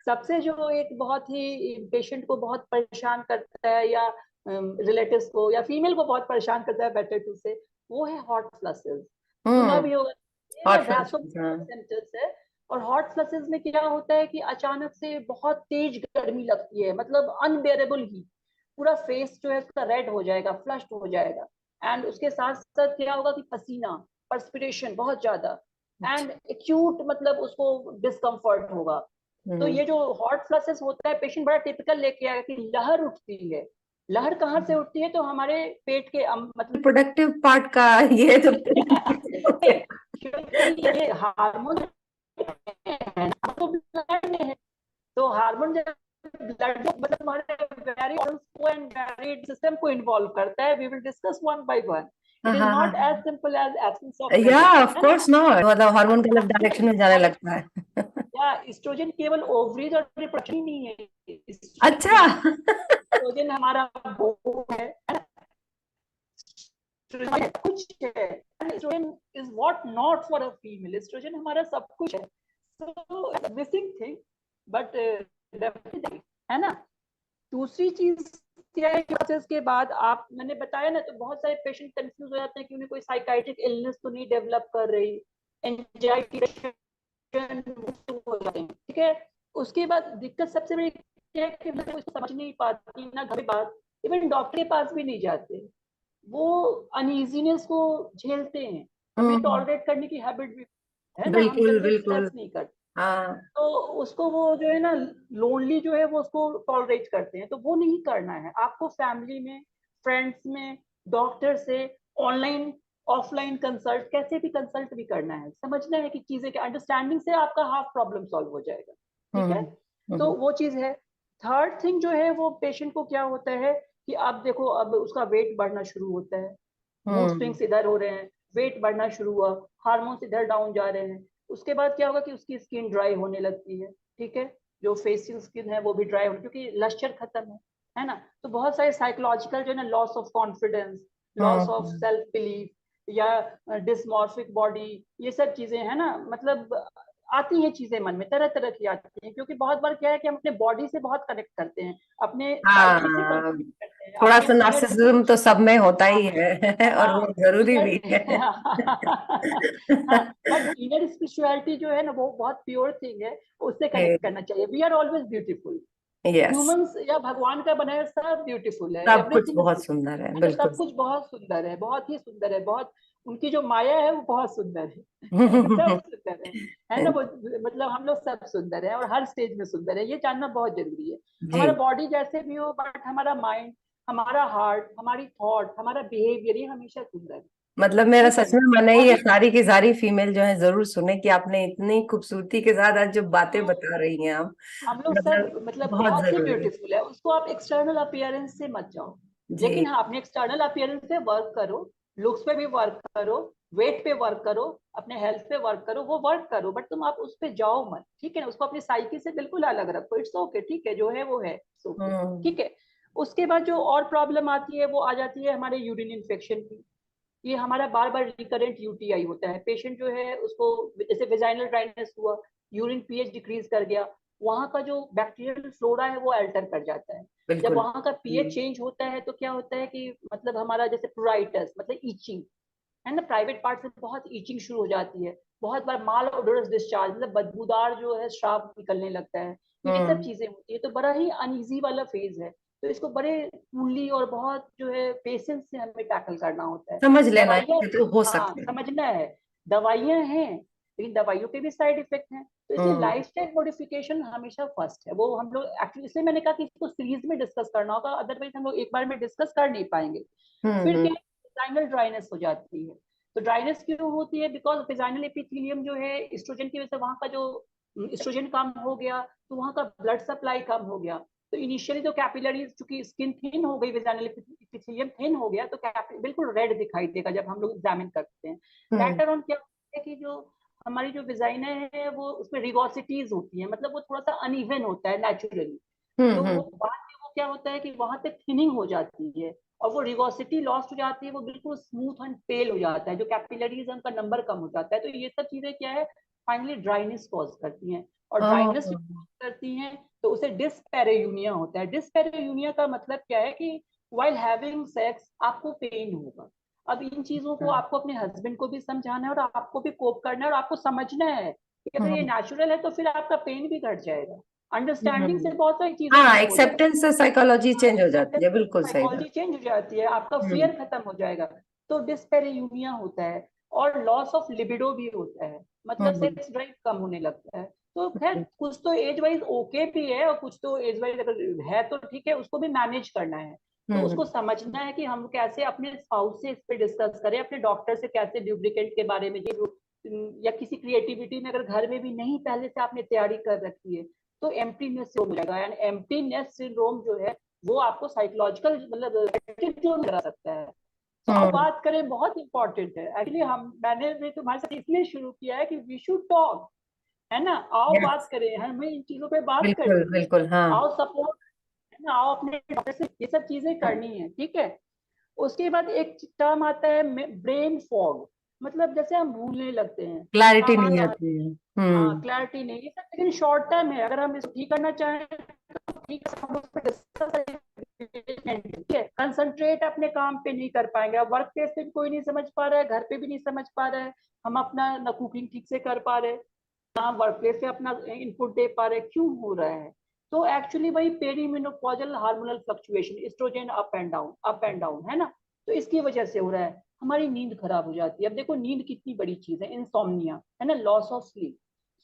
सबसे जो एक बहुत ही पेशेंट को बहुत परेशान करता है, या रिलेटिव्स को या फीमेल को बहुत परेशान करता है, बेटर टू से, वो है हॉट फ्लसेस। सुना भी होगा, ये ना हॉट फ्लैशेस, हाँ। वैसोमोटिव सिम्पटम्स है। और हॉट फ्लसेस में क्या होता है कि अचानक से बहुत तेज गर्मी लगती है, मतलब अनबेरेबल ही, पूरा फेस जो है उसका रेड हो जाएगा, फ्लश्ड हो जाएगा। एंड उसके साथ साथ क्या होगा कि पसीना, पर्सपिरेशन बहुत ज्यादा, अच्छा। एंड एक्यूट मतलब उसको डिस्कम्फर्ट होगा। तो हम्म। ये जो हॉट फ्लसेस होता है, पेशेंट बड़ा टिपिकल लेके आएगा कि लहर उठती है। लहर कहाँ से उठती है? तो हमारे पेट के मतलब प्रोडक्टिव पार्ट का ये तो क्योंकि ये हार्मोन है ना, तो ब्लड में है। तो हार्मोन जब ब्लड मतलब हमारे वेरी ऑर्गन्स को एंड वेरी सिस्टम को इन्वॉल्व करता है। We will discuss one by one. हाँ, इट इज हाँ, नॉट एज हाँ। सिंपल एज एब्सेंस ऑफ या प्रेजेंस, ऑफ है ना। कोर्स नॉट, मतलब हार्मोन गलत डायरेक्शन में जाने लगता है। या एस्ट्रोजन केवल ओवरीज और रिप्रोडक्शन ही नहीं है। अच्छा। एस्ट्रोजन हमारा वो है कुछ है। Oestrogen is what not for a female, oestrogen हमारा सब कुछ है। So missing thing, but definitely, है ना। दूसरी चीज क्या है, प्रोसेस के बाद आप, मैंने बताया ना, तो बहुत सारे पेशेंट कंफ्यूज हो जाते हैं कि उन्हें कोई साइकाइट्रिक इलनेस तो नहीं डेवलप कर रही, एंजाइटी हो जाते हैं, ठीक है। उसके बाद दिक्कत सबसे बड़ी क्या है कि मतलब उसको समझ नहीं पाती ना, घर बात, इवन डॉक्टर के पास भी नहीं जाते। वो अनइजीनेस को झेलते हैं, हमें हम्म। टॉलरेट करने की हैबिट भी है ना, हम बिल्कुल, जल्दी बिल्कुल। एक्सेप्ट नहीं करते। हाँ। तो उसको वो जो है ना, लोनली जो है वो उसको टॉलरेट करते हैं। तो वो नहीं करना है आपको। फैमिली में, फ्रेंड्स में, डॉक्टर से, ऑनलाइन ऑफलाइन कंसल्ट, कैसे भी कंसल्ट भी करना है, समझना है कि चीजें के अंडरस्टैंडिंग से आपका हाफ प्रॉब्लम सॉल्व हो जाएगा, ठीक है। हम्म। तो हम्म। वो चीज है। थर्ड थिंग जो है वो पेशेंट को क्या होता है कि अब देखो, अब उसका वेट बढ़ना शुरू होता है, मूड हम्म। स्विंग्स इधर हो रहे हैं, वेट बढ़ना शुरू हुआ, हार्मोन्स इधर डाउन जा रहे हैं। उसके बाद क्या होगा कि उसकी स्किन ड्राई होने लगती है, ठीक है। जो फेशियल स्किन है वो भी ड्राई होने, क्योंकि लश्चर खत्म है ना। तो बहुत सारे साइकोलॉजिकल जो है ना, loss of confidence, loss of hmm. Self belief, या डिसमॉर्फिक बॉडी, ये सब चीजें है ना, मतलब आती हैं चीजें मन में, तरह तरह की आती हैं। क्योंकि बहुत बार क्या है कि हम अपने बॉडी से बहुत कनेक्ट करते हैं, अपने साइकी से हाँ, कनेक्ट करते हैं, थोड़ा अपने सा इनर, नार्सिसिज्म तो सब में होता ही हाँ है और वो हाँ जरूरी इनर भी है। हाँ, बट इनर स्पिरिचुअलिटी जो है ना, वो बहुत प्योर थिंग है, उससे कनेक्ट करना चाहिए। We are always beautiful, yes. Humans या भगवान का बनाया सब ब्यूटीफुल है, सब कुछ एवरीथिंग इज, बहुत सुंदर है, है ना, बिल्कुल। सब कुछ बहुत सुंदर है, बहुत ही सुंदर है, बहुत, उनकी जो माया है वो बहुत सुंदर है। सब सुंदर है ना वो, मतलब हम लोग सब सुंदर है और हर स्टेज में सुंदर है, ये जानना बहुत जरूरी है। हमारा जी। बॉडी जैसे भी हो, बट हमारा माइंड, हमारा हार्ट, हमारी थॉट, हमारा बिहेवियर, ये हमेशा सुंदर है, मतलब मेरा ठीक है सच ना। में मन है और ये सारी की सारी फीमेल जो है जरूर सुने कि आपने इतनी खूबसूरती के साथ आज जो बातें बता रही हैं आप। हम लोग सब मतलब मतलब बहुत बहुत ही जरूरी है। ब्यूटीफुल है। उसको आप एक्सटर्नल अपीयरेंस से मत जाओ, लेकिन जी। हाँ, अपने एक्सटर्नल अपीयरेंस पे वर्क करो, लुक्स पे भी वर्क करो, वेट पे वर्क करो, अपने हेल्थ पे वर्क करो, वो वर्क करो, बट तुम आप उस पे जाओ मत, ठीक है ना। उसको अपनी साइकी से बिल्कुल अलग रखो, इट्स ओके, ठीक है, जो है वो है, इट्स ओके, हम्म। ठीक है। उसके बाद जो और प्रॉब्लम आती है वो आ जाती है हमारे यूरिन इन्फेक्शन की। ये हमारा बार बार रिकरेंट यूटीआई होता है। पेशेंट जो है उसको, जैसे वेजाइनल ड्राइनेस हुआ, यूरिन पीएच डिक्रीज कर गया, वहां का जो बैक्टीरियल फ्लोरा है वो अल्टर कर जाता है। जब बिल्कुल। वहां का पीएच चेंज होता है तो क्या होता है कि मतलब हमारा जैसे प्रोराइटस मतलब ईचिंग, है ना, प्राइवेट पार्ट से बहुत ईचिंग शुरू हो जाती है। बहुत बार माल ओडोरस डिस्चार्ज, मतलब बदबूदार जो है श्राप निकलने लगता है। ये सब हम्म। चीजें होती है, तो बड़ा ही अनईजी वाला फेज है। तो इसको बड़े कूलली और बहुत जो है पेशेंस से हमें टैकल करना होता है। समझ लेना है दवाइयाँ, कि तो हो हाँ सकता है। समझना है, दवाइयाँ हैं, लेकिन दवाइयों के भी साइड इफेक्ट हैं। तो इसलिए हम्म। लाइफस्टाइल मॉडिफिकेशन हमेशा फर्स्ट है। वो हम लोग एक्चुअली, इसलिए मैंने कहा कि इसको सीरीज में डिस्कस करना होगा, अदरवाइज हम लोग एक बार में डिस्कस कर नहीं पाएंगे। हम्म। फिर क्या, साइनल ड्राइनेस हो जाती है। तो ड्राइनेस क्यों होती है? बिकॉज वेजाइनल एपिथेलियम जो है एस्ट्रोजन की वजह से वहाँ का जो एस्ट्रोजन कम हो गया, तो वहाँ का ब्लड सप्लाई कम हो गया। तो इनिशियली तो कैपिलरीज, चूंकि स्किन थिन हो गई, वेजाइनल एपिथेलियम थिन हो गया, तो बिल्कुल रेड दिखाई देगा जब हम लोग एग्जामिन करते हैं। लेटर ऑन क्या होता है कि जो हमारी जो वेजाइना है वो उसमें रिगोसिटीज होती है, मतलब वो थोड़ा सा अनइवन होता है नेचुरली। तो वो बाद में वो क्या होता है कि वहां पे थिनिंग हो जाती है और वो रिगोसिटी लॉस्ट हो जाती है, वो बिल्कुल स्मूथ एंड पेल हो जाता है, जो कैपिलरीज उनका नंबर कम हो जाता है। तो ये सब चीजें क्या है, फाइनली ड्राइनेस कॉज करती हैं। और ड्राइनेस जो कॉज करती हैं तो उसे डिस्पेरेयूनिया होता है। डिस्पेरेयूनिया का मतलब क्या है कि वाइल हैविंग सेक्स आपको पेन होगा। अब इन चीजों को आपको अपने हस्बैंड को भी समझाना है और आपको भी कोप करना है, और आपको समझना है कि अगर ये नेचुरल है तो फिर आपका पेन भी घट जाएगा। अंडरस्टैंडिंग से बहुत सारी चीजें हाँ, ठीक हो जाएगी, एक्सेप्टेंस से साइकोलॉजी चेंज हो जाती है, बिल्कुल सही बात। साइकोलॉजी चेंज हो जाती है, आपका फियर खत्म हो जाएगा। तो डिस्पेरेयूनिया होता है और लॉस ऑफ लिबिडो भी होता है, मतलब सेक्स ड्राइव कम होने लगता है। तो खैर कुछ तो एज वाइज ओके भी है और कुछ तो एज वाइज अगर है तो ठीक है, उसको भी मैनेज करना है। तो उसको समझना है कि हम कैसे अपने स्पाउस से इस पे डिस्कस करें, अपने डॉक्टर से कैसे ल्यूब्रिकेंट के बारे में या किसी क्रिएटिविटी में अगर घर में भी नहीं पहले से आपने तैयारी कर रखी है तो एम्प्टीनेस सिंड्रोम हो जाएगा। एंड एम्प्टीनेस सिंड्रोम जो है वो आपको साइकोलॉजिकल मतलब एटीट्यूड करा सकता है। तो अब बात करें, बहुत इंपॉर्टेंट है एक्चुअली, मैंने भी तुम्हारे साथ इसलिए शुरू किया है कि वी शुड टॉक, है ना। आओ बात करें, हमें इन चीजों पे बात बिल्कुल करनी है। बिल्कुल, हाँ। आओ सपोर्ट, है ना, आओ अपने डॉक्टर से ये सब चीजें करनी है, ठीक है। उसके बाद एक टर्म आता है ब्रेन फॉग, मतलब जैसे हम भूलने लगते हैं क्लैरिटी कहाँ नहीं कहाँ। आती है। हाँ, क्लैरिटी नहीं है, लेकिन शॉर्ट टर्म है, अगर हम इसको ठीक करना चाहें तो ठीक है, हम उस पर डिस्कस करेंगे, ठीक है। कंसंट्रेट अपने काम पे नहीं कर पाएंगे, अब वर्क प्लेस पे भी कोई नहीं समझ पा रहा है, घर पे भी नहीं समझ पा रहा है, हम अपना ना कुकिंग ठीक से कर पा रहे, ना वर्क प्लेस पे अपना इनपुट दे पा रहे, क्यों हो रहा है? तो एक्चुअली वही perimenopausal hormonal fluctuation, oestrogen up and down, है ना। तो इसकी वजह से हो रहा है, हमारी नींद खराब हो जाती है। अब देखो नींद कितनी बड़ी चीज है, इंसोम्निया, है ना, लॉस ऑफ स्लीप।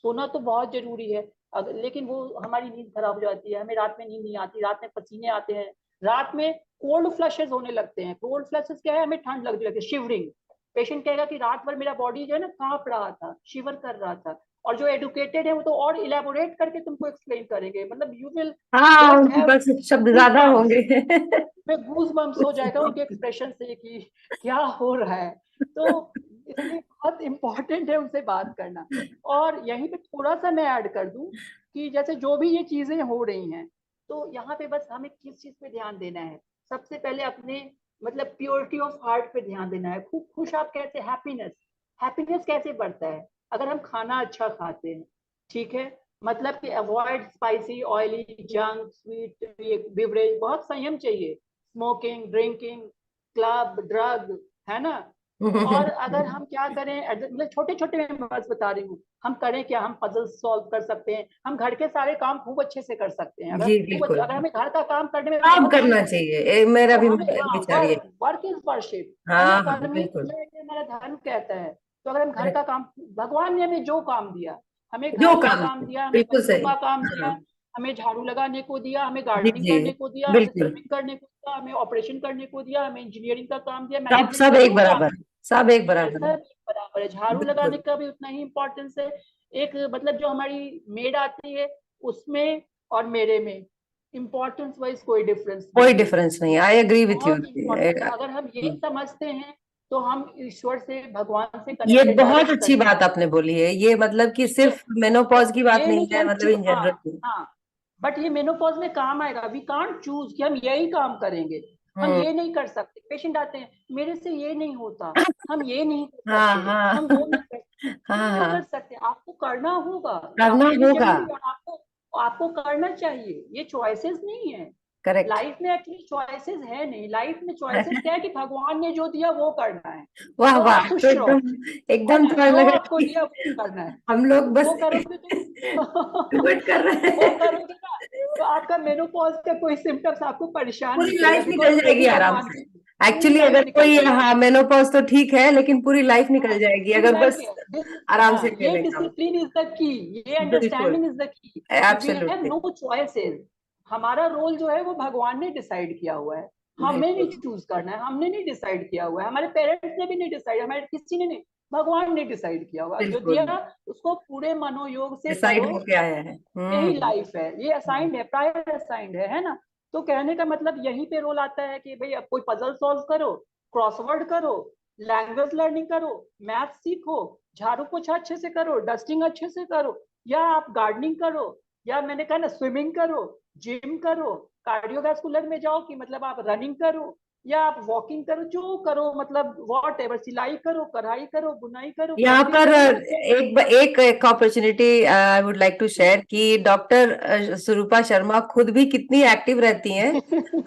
सोना तो बहुत जरूरी है, लेकिन वो हमारी नींद खराब हो जाती है, हमें रात में नींद नहीं आती, रात में पसीने आते हैं, रात में कोल्ड फ्लशेज होने लगते हैं। कोल्ड फ्लशेज क्या है, हमें ठंड लगने लगती है, शिवरिंग। पेशेंट कहेगा कि रात भर मेरा बॉडी जो है ना कांप रहा था, शिवर कर रहा था। और जो एडुकेटेड है वो तो और इलेबोरेट करके तुमको एक्सप्लेन करेंगे, मतलब यू विल हाँ, जस्ट उनके हैव पास शब्द गूज ज्यादा बम्प्स, होंगे। में गूज बम्प्स हो जाएगा उनके एक्सप्रेशन से कि क्या हो रहा है। तो इसलिए बहुत इंपॉर्टेंट है उनसे बात करना। और यहीं पे थोड़ा सा मैं ऐड कर दूं कि जैसे जो भी ये चीजें हो रही हैं, तो यहाँ पे बस हमें किस चीज पे ध्यान देना है, सबसे पहले अपने मतलब प्योरिटी ऑफ हार्ट पे ध्यान देना है। खूब खुश आप कैसे, हैप्पीनेस, हैप्पीनेस कैसे बढ़ता है? अगर हम खाना अच्छा खाते हैं, ठीक है, मतलब कि avoid spicy oily junk sweet beverage, बहुत संयम चाहिए, स्मोकिंग ड्रिंकिंग क्लब ड्रग, है ना। और अगर हम क्या करें, मतलब छोटे छोटे मैं बस बता रही हूँ, हम करें क्या, हम पजल सॉल्व कर सकते हैं, हम घर के सारे काम खूब अच्छे से कर सकते हैं। जी खूब बिल्कुल, अगर हमें घर का काम करने में काम बहुत मन करना लगे चाहिए, मेरा तो भी हमें, हाँ, विचार ये। वर्क वर्क इज वर्शिप, है ना, हाँ हाँ, कर्म ही बिल्कुल। मेरा धर्म कहता है। तो अगर हम घर का काम, भगवान ने हमें जो काम दिया, हमें जो घर का काम काम है, दिया, हमें बिल्कुल बच्चों सही। का काम हाँ, दिया, हमें झाड़ू लगाने को दिया, हमें जी गार्डनिंग जी, करने को दिया, हमें बिल्कुल। स्विमिंग करने को दिया, हमें ऑपरेशन करने को दिया, हमें इंजीनियरिंग का काम दिया, सब मैनेजमेंट सब का एक जो काम बराबर, सब एक है, बराबर है। सब बराबर है। झाड़ू लगाने बिल्कुल, का भी उतना ही इम्पोर्टेंस है। एक मतलब जो हमारी मेड आती है उसमें और मेरे में इम्पोर्टेंस वाइज कोई डिफरेंस कोई नहीं है। डिफरेंस नहीं, आई एग्री विथ यू। बहुत इंपॉर्टेंट है, अगर हम ये समझते हैं तो हम ईश्वर से, भगवान से ये कनेक्टेड बहुत डायरेक्ट अच्छी कनेक्ट। बात आपने बोली है, ये मतलब कि तो, सिर्फ मेनोपॉज की बात ये नहीं नहीं कि है, हम मतलब इन हाँ, जनरल। हाँ, बट ये मेनोपॉज में काम आएगा। वी कांट चूज कि हम यही काम करेंगे, हम हम्म। ये नहीं कर सकते। पेशेंट आते हैं, मेरे से ये नहीं होता, हम ये नहीं कर हाँ सकते, हाँ हम वो नहीं कर सकते, क्यों हाँ नहीं कर हाँ, सकते? आपको करना होगा, करना आपको होगा। इनिशिएटिव आपको आपको करना चाहिए, ये चॉइसेस नहीं है। करेक्ट। लाइफ में एक्चुअली चॉइसेस है नहीं, लाइफ में चॉइसेस क्या है कि भगवान ने जो दिया वो करना है। वाह तो आप वाह, तो खुश रहो, एकदम है एकदम ना, थोड़ा जो लगा आपको कि दिया वो करना है। हम लोग बस वो करोगे तो डुएट कर रहे वो हैं। करोगे ना तो आपका मेनोपॉज का कोई सिम्टम्स आपको परेशान नहीं पूरी करेगा, लाइफ बिकॉज निकल वो जाएगी भी आराम भगवान से। की पूरी एक्चुअली लाइफ अगर निकल कोई, जाएगी। हाँ, मेनोपॉज तो ठीक है, लेकिन पूरी लाइफ हाँ, निकल जाएगी पूरी अगर लाइफ बस है। आराम हाँ, से ले ये लेगा। डिसिप्लिन इज द की, ये बिल्कुल, अंडरस्टैंडिंग इज द की कि we have absolutely. No choices. हमारा रोल जो है वो भगवान ने डिसाइड किया हुआ है, हमें नहीं बिल्कुल चूज करना है, हमने नहीं डिसाइड किया हुआ है, हमारे पेरेंट्स ने भी नहीं डिसाइड, हमारे किसी ने नहीं, भगवान ने डिसाइड किया हुआ, जो बिल्कुल दिया उसको पूरे मनोयोग से डिसाइड करो। होके आया है। यही लाइफ है, ये हम्म। असाइंड है, प्रायर असाइंड है ना। तो कहने का मतलब यहीं पे रोल आता है कि भाई अब कोई पजल सॉल्व करो, क्रॉसवर्ड करो, लैंग्वेज लर्निंग करो, मैथ सीखो, झाड़ू पोछा अच्छे से करो, डस्टिंग अच्छे से करो, या आप गार्डनिंग करो, या मैंने कहा ना स्विमिंग करो, जिम करो, कार्डियोवैस्कुलर में जाओ कि मतलब आप रनिंग करो, या आप वॉकिंग करो, जो करो, मतलब वॉट एवर, सिलाई करो, कढ़ाई करो, बुनाई करो, यहाँ पढ़ाई पर करो, मतलब जो एक opportunity I would like to share कि डॉक्टर सुरूपा शर्मा खुद भी कितनी एक्टिव रहती हैं।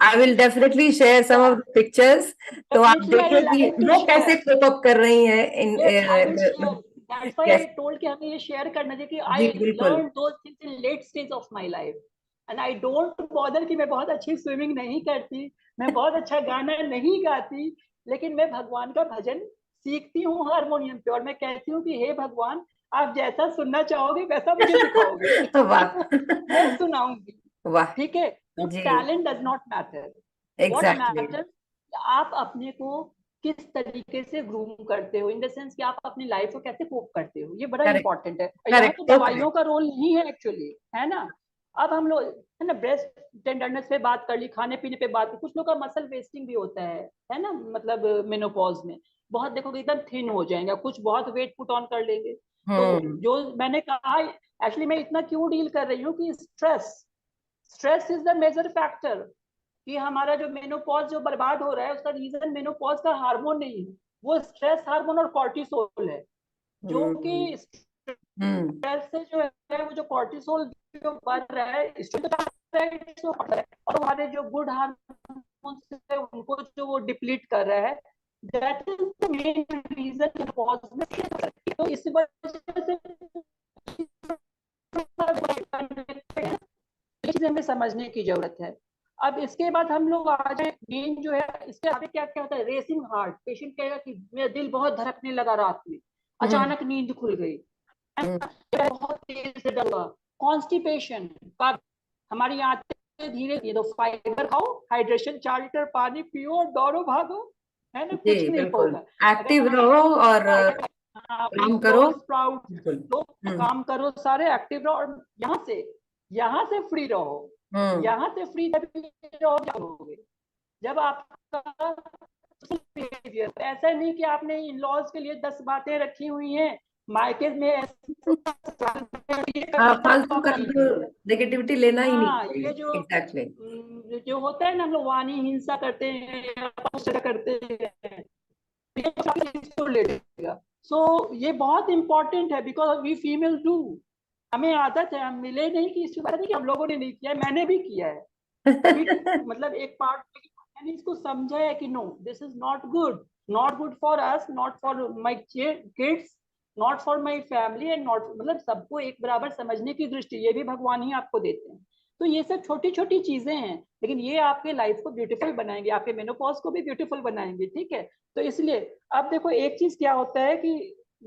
I will definitely share some of the pictures, तो आप डेफिनेटली आई देखिए विल कि लाइक टू वो कैसे शेयर। कोप अप कर रही हैं इन Yes, I will share. That's why I yes told कि हमें ये शेयर करना चाहिए कि जी I बिल्कुल। learned those things in late stage of my life and I don't bother कि मैं बहुत अच्छी स्विमिंग नहीं करती, मैं बहुत अच्छा गाना नहीं गाती, लेकिन मैं भगवान का भजन सीखती हूँ हारमोनियम पे, और मैं कहती हूँ कि हे भगवान, आप जैसा सुनना चाहोगे वैसा मुझे सिखाओगे। वाह मैं सुनाऊंगी। वाह ठीक है, तो जी talent does not matter, what exactly matter आप अपने को किस तरीके से ग्रूम करते हो, इन द सेंस कि आप अपनी लाइफ को कैसे कोप करते हो, ये बड़ा करेक्ट इंपॉर्टेंट है। यहाँ करेक्ट तो तो दवाइयों करेक्ट का रोल नहीं है एक्चुअली, है ना। अब हम लोग, है ना, ब्रेस्ट टेंडरनेस पे बात कर ली, खाने पीने पे बात की, कुछ लोग का मसल वेस्टिंग भी होता है ना, मतलब मेनोपॉज में बहुत देखोगे एकदम थिन हो जाएंगे, कुछ बहुत वेट पुट ऑन कर लेंगे। तो हम्म जो मैंने कहा, एक्चुअली मैं इतना क्यों डील कर रही हूँ कि stress, stress is the major factor, कि हमारा जो मेनोपॉज जो बर्बाद हो रहा है उसका रीजन मेनोपॉज का हार्मोन नहीं है, वो स्ट्रेस हार्मोन और कॉर्टिसोल है, जो हम्म कि हम्म स्ट्रेस से जो है वो जो कॉर्टिसोल जो बढ़ रहा है और हमारे जो गुड हार्मोन है उनको जो वो डिप्लीट कर रहा है, that is the main reason cause में। तो इस वजह से ये चीज हमें समझने की जरूरत है। अब इसके बाद हम लोग आ जाए मेन जो है, इसके आगे क्या क्या होता है, रेसिंग हार्ट, पेशेंट कहेगा कि मेरा दिल बहुत धड़कने लगा रात में, हम्म अचानक नींद खुल गई, हम्म, बहुत तेज से डर हुआ, कॉन्स्टिपेशन का, हमारी आंतें धीरे धीरे, तो फाइबर खाओ, हाइड्रेशन, 4 लीटर पानी पियो और दौड़ो भागो, है ना, कुछ जी नहीं बिल्कुल होगा। अगर एक्टिव हमारे रहो और काम लो करो स्प्राउट बिल्कुल लो, हम्म काम करो, सारे एक्टिव रहो, और यहाँ से फ्री रहो, हम्म यहाँ से फ्री जब रहोगे, जब आपका बिहेवियर, ऐसा नहीं कि आपने इन लॉज के लिए 10 बातें रखी हुई हैं, मायके में हाँ फालतू का कीजिए। नेगेटिविटी लेना ही नहीं हाँ, चाहिए ये जो एग्जैक्टली जो होता है ना, हम लोग वाणी हिंसा करते हैं या करते हैं, इसको ले लेगा। सो ये बहुत इंपॉर्टेंट है, बिकॉज वी फीमेल डू, हमें आदत है, हम मिले नहीं कि इसकी बात नहीं कि हम लोगों ने नहीं किया है, मैंने भी किया है। अभी मतलब एक पार्ट मैंने इसको समझा है कि no, this is not good, not good for us, not for my kids, not for my family, and not, मतलब सबको एक बराबर समझने की दृष्टि ये भी भगवान ही आपको देते हैं। तो ये सब छोटी छोटी चीजें हैं, लेकिन ये आपके लाइफ को ब्यूटीफुल बनाएंगे, आपके मेनोपॉज को भी ब्यूटीफुल बनाएंगे, ठीक है। तो इसलिए अब देखो एक चीज क्या होता है कि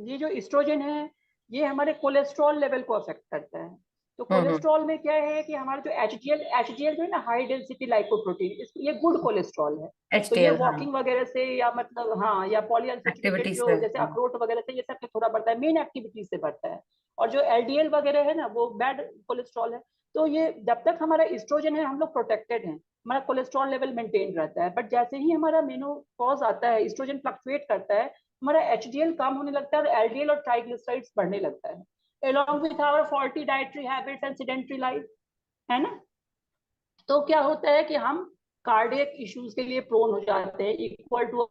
ये जो इस्ट्रोजन है, ये हमारे कोलेस्ट्रॉल लेवल को अफेक्ट करता है। तो हम्म कोलेस्ट्रॉल में क्या है कि हमारा जो एचडीएल जो है ना, हाई डेंसिटी लाइपोप्रोटीन, ये गुड कोलेस्ट्रॉल है। तो ये HDL हाँ वॉकिंग वगैरह से, या मतलब हाँ, या पॉलीअनसेचुरेटेड एक्टिविटीज जो से जैसे अखरोट वगैरह से, ये सब से थोड़ा बढ़ता है, मेन एक्टिविटी से बढ़ता है। और जो एलडीएल वगैरह है ना, वो बैड कोलेस्ट्रॉल है। तो ये जब तक हमारा इस्ट्रोजन है हम लोग प्रोटेक्टेड हैं, हमारा कोलेस्ट्रॉल लेवल मेंटेन रहता है। बट जैसे ही हमारा मेनोपॉज आता है, इस्ट्रोजन फ्लक्चुएट करता है, हमारा एचडीएल कम होने लगता है और एलडीएल और ट्राइग्लिसराइड्स बढ़ने लगता है, along with our faulty dietary habits and sedentary life, है ना। तो क्या होता है कि हम कार्डियक इश्यूज के लिए प्रोन हो जाते हैं, equal to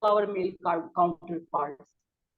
our male counterparts,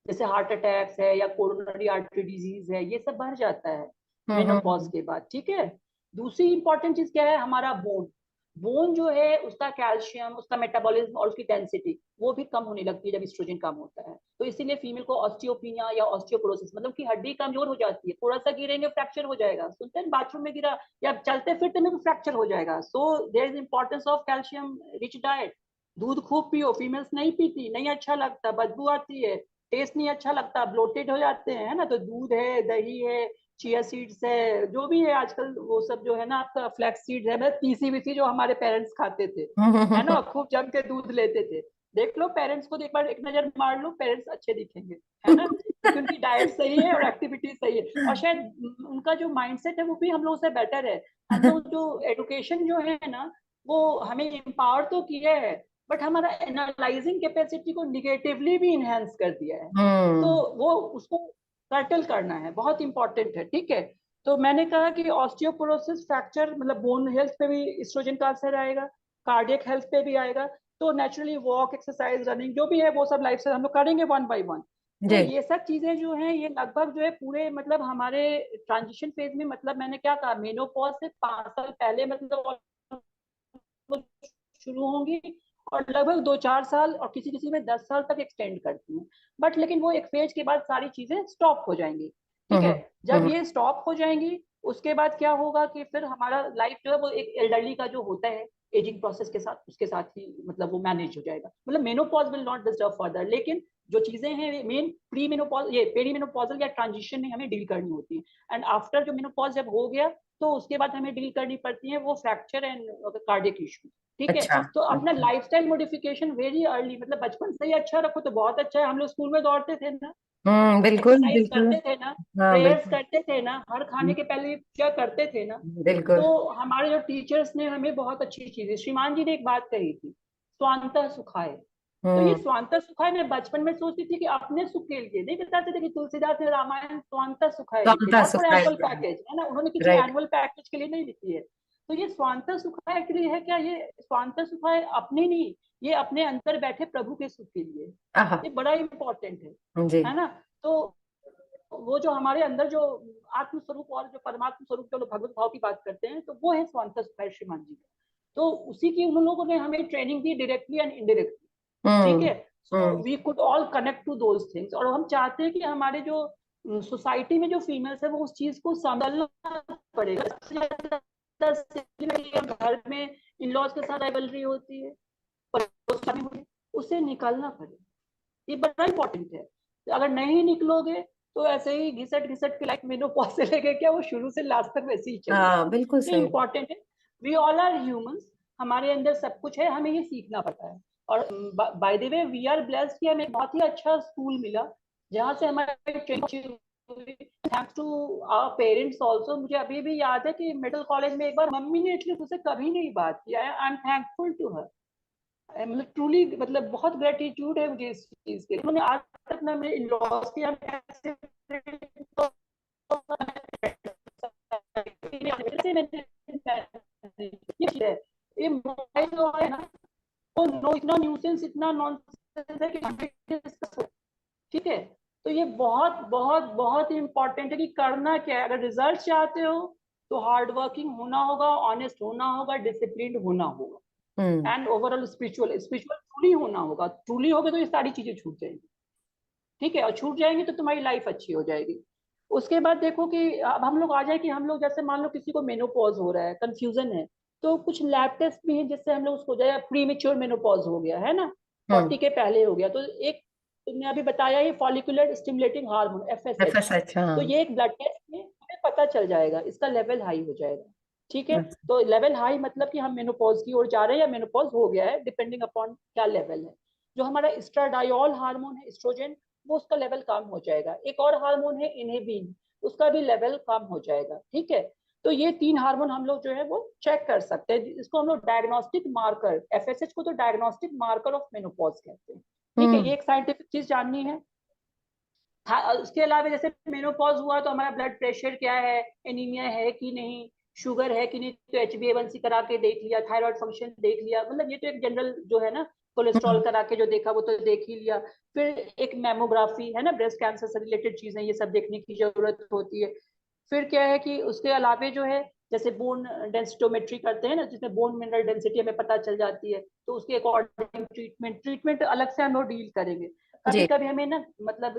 जैसे हार्ट अटैक्स है या कोरोनरी आर्टरी डिजीज है, ये सब बढ़ जाता है मेनोपॉज हम्म के बाद, ठीक है। दूसरी इंपॉर्टेंट चीज क्या है, हमारा बोन, बोन जो है उसका कैल्शियम, उसका मेटाबॉलिज्म और उसकी डेंसिटी वो भी कम होने लगती है जब एस्ट्रोजन कम होता है। तो इसीलिए फीमेल को ऑस्टियोपिनिया या ऑस्टियोपोरोसिस, मतलब कि हड्डी कमजोर हो जाती है, थोड़ा सा गिरेंगे फ्रैक्चर हो जाएगा, सुनते हैं बाथरूम में गिरा या चलते फिरते में भी फ्रैक्चर हो जाएगा। So there is importance of calcium rich diet. दूध खूब पियो, फीमेल्स नहीं पीती, नहीं अच्छा लगता, बदबू आती है, टेस्ट नहीं अच्छा लगता, ब्लोटेड हो जाते हैं, है ना। तो दूध है, दही है, चिया सीड्स है, जो भी है आजकल वो सब जो है ना, आपका फ्लैक्स सीड्स है, मतलब पीसीबीसी जो हमारे पेरेंट्स खाते थे, है ना, खूब जम के दूध लेते थे। देख लो पेरेंट्स को, एक बार एक नजर मार लो, पेरेंट्स अच्छे दिखेंगे, है ना, क्योंकि उनकी डाइट सही है और एक्टिविटी सही है, और शायद उनका जो माइंडसेट है वो भी हम लोगों से बेटर है। हम लोग जो एडुकेशन जो है ना, वो हमें एम्पावर तो किया है, बट हमारा एनालाइजिंग कैपेसिटी को निगेटिवली भी इनहेंस कर दिया है। तो हम्म। वो उसको कर्टल करना है, बहुत इंपॉर्टेंट है, ठीक है। तो मैंने कहा कि ऑस्टियोपोरोसिस फ्रैक्चर मतलब बोन हेल्थ पे भी एस्ट्रोजन का असर आएगा, कार्डियक हेल्थ पे भी आएगा। तो नेचुरली वॉक, एक्सरसाइज, रनिंग जो भी है वो सब लाइफ से हम लोग करेंगे वन बाय वन। तो जी। ये सब चीजें जो है ये लगभग जो है पूरे मतलब हमारे ट्रांजिशन फेज में, मतलब मैंने क्या कहा, मेनोपॉज से 5 साल पहले मतलब शुरू होंगी, और लगभग 2-4 साल और किसी किसी में 10 साल तक एक्सटेंड करती हैं। बट लेकिन वो एक फेज के बाद सारी चीजें स्टॉप हो जाएंगी, ठीक है। हम्म। जब हम्म। ये स्टॉप हो जाएंगी, उसके बाद क्या होगा कि फिर हमारा लाइफ जो है वो एक एल्डरली का जो होता है एजिंग प्रोसेस के साथ, उसके साथ ही मतलब वो मैनेज हो जाएगा। मतलब menopause will not disturb further, लेकिन जो चीजें हैं मेन प्री मेनोपॉज, ये पेरी मेनोपॉजल या ट्रांजिशन में हमें डील करनी होती है। एंड आफ्टर जो मेनोपॉज जब हो गया, तो उसके बाद हमें डील करनी पड़ती है वो फ्रैक्चर एंड कार्डियक इशू, ठीक है। अच्छा। तो अपना अच्छा। लाइफस्टाइल मॉडिफिकेशन वेरी अर्ली, मतलब बचपन से ही अच्छा रखो तो बहुत अच्छा है। हम लोग स्कूल में दौड़ते थे ना, बिल्कुल एक्सरसाइज बिल्कुल। करते थे ना, हाँ प्रेयर्स बिल्कुल। करते थे ना, हर खाने के पहले पूजा करते थे ना। तो बिल्कुल। हमारे जो टीचर्स ने हमें बहुत अच्छी चीजें, श्रीमान जी ने एक बात कही थी, स्वांतः सुखाय। तो ये हम्म। स्वांतः सुखाय मैं बचपन में सोचती थी कि अपने सुख के लिए, नहीं बताते थे कि तुलसीदास ने रामायण स्वांतः सुखाय लिखी, स्वांतः नॉट फॉर सुखाय। एनुअल पैकेज, है ना, उन्होंने किसी राइट। एनुअल पैकेज के लिए नहीं लिखी है। तो ये स्वांतः सुखाय के लिए है क्या, ये स्वांतः सुखाय अपने नहीं, ये अपने अंदर बैठे प्रभु के सुख के लिए, आहा। ये बड़ा इंपॉर्टेंट जी। है ना। तो वो जो हमारे अंदर जो आत्म स्वरूप और जो परमात्म स्वरूप, जो लोग भगवत भाव की बात करते हैं, तो वो है स्वांतः सुखाय श्रीमान जी का। तो उसी की उन लोगों ने हमें ट्रेनिंग दी, डायरेक्टली एंड इनडायरेक्टली, ठीक हम्म। है। So we could all connect to those things, और हम चाहते हैं कि हमारे जो सोसाइटी में जो फीमेल्स है वो उस चीज को संभालना पड़ेगा। घर में इन लॉज के साथ राइवलरी होती है, उसे निकलना पड़ेगा, ये बड़ा इंपॉर्टेंट है। अगर नहीं निकलोगे तो ऐसे ही घिसट घिसट के लाइफ मेनोपॉज से लेके क्या वो शुरू से लास्ट तक वैसे ही हाँ चलेगी। बिल्कुल ये सही। इंपॉर्टेंट है। वी ऑल आर ह्यूमंस, हमारे अंदर सब कुछ है, हमें ये सीखना पड़ता है। और by the way we are blessed कि हमें बहुत ही अच्छा स्कूल मिला जहाँ से हमारे thanks to our parents also. मुझे अभी भी याद है कि मिडिल कॉलेज में एक बार मम्मी ने एटलीस्ट उसे कभी नहीं बात किया है, I am thankful to her. मतलब ट्रूली, मतलब बहुत ग्रेटिट्यूड है मुझे इस चीज के लिए। उन्होंने आज तक ना मेरे लॉस की हम ऐसे ये मोबाइल जो है ना, वो नो इतना न्यूसेंस, इतना नॉनसेंस है कि, ठीक है। तो ये बहुत बहुत बहुत इंपॉर्टेंट है कि करना क्या है। अगर रिजल्ट चाहते हो तो हार्ड वर्किंग होना होगा, ऑनेस्ट होना होगा, डिसिप्लिन होना हम्म। होगा, and overall spiritual spiritual truly होना होगा। ट्रूली होगे तो ये सारी चीजें छूट जाएंगी, ठीक है, और छूट जाएंगी तो तुम्हारी लाइफ अच्छी हो जाएगी। उसके बाद देखो कि अब हम लोग आ जाए कि हम लोग जैसे मान लो किसी को मेनोपॉज हो रहा है, कंफ्यूजन है, तो कुछ लैब टेस्ट भी है जिससे हम लोग उसको जाए प्री मेच्योर मेनोपॉज हो गया है ना, हम्म। 40 के पहले हो गया, तो एक तुमने अभी बताया ये follicular stimulating hormone FSH, FSH। हाँ। तो ये एक ब्लड टेस्ट में हमें पता चल जाएगा, इसका लेवल हाई हो जाएगा, ठीक है। अच्छा। तो लेवल हाई मतलब कि हम मेनोपॉज की ओर जा रहे हैं या मेनोपॉज हो गया है, डिपेंडिंग अपॉन क्या लेवल है। जो हमारा एस्ट्राडायोल हार्मोन है, एस्ट्रोजन, वो उसका लेवल कम हो जाएगा। एक और हार्मोन है इनहिबिन, उसका भी लेवल कम हो जाएगा, ठीक है। तो ये 3 हार्मोन हम लोग जो है वो चेक कर सकते हैं, इसको हम लोग डायग्नोस्टिक मार्कर, एफएसएच को तो डायग्नोस्टिक मार्कर ऑफ मेनोपॉज कहते हैं, ठीक है। हम्म। ये एक साइंटिफिक चीज जाननी है। उसके अलावा जैसे मेनोपॉज हुआ तो हमारा ब्लड प्रेशर क्या है, एनीमिया है कि नहीं, शुगर है कि नहीं, तो HbA1c करा के देख लिया, थायराइड फंक्शन देख लिया, मतलब ये तो एक जनरल जो है ना, कोलेस्ट्रॉल हम्म। करा के जो देखा वो तो देख ही लिया। फिर एक मेमोग्राफी है ना, ब्रेस्ट कैंसर से रिलेटेड चीजें, ये सब देखने की जरूरत होती है। फिर क्या है कि उसके अलावा जो है जैसे बोन डेंसिटोमेट्री करते हैं ना, जिसमें बोन मिनरल डेंसिटी हमें पता चल जाती है, तो उसके अकॉर्डिंग ट्रीटमेंट अलग से हम लोग डील करेंगे। कभी जी। कभी हमें ना मतलब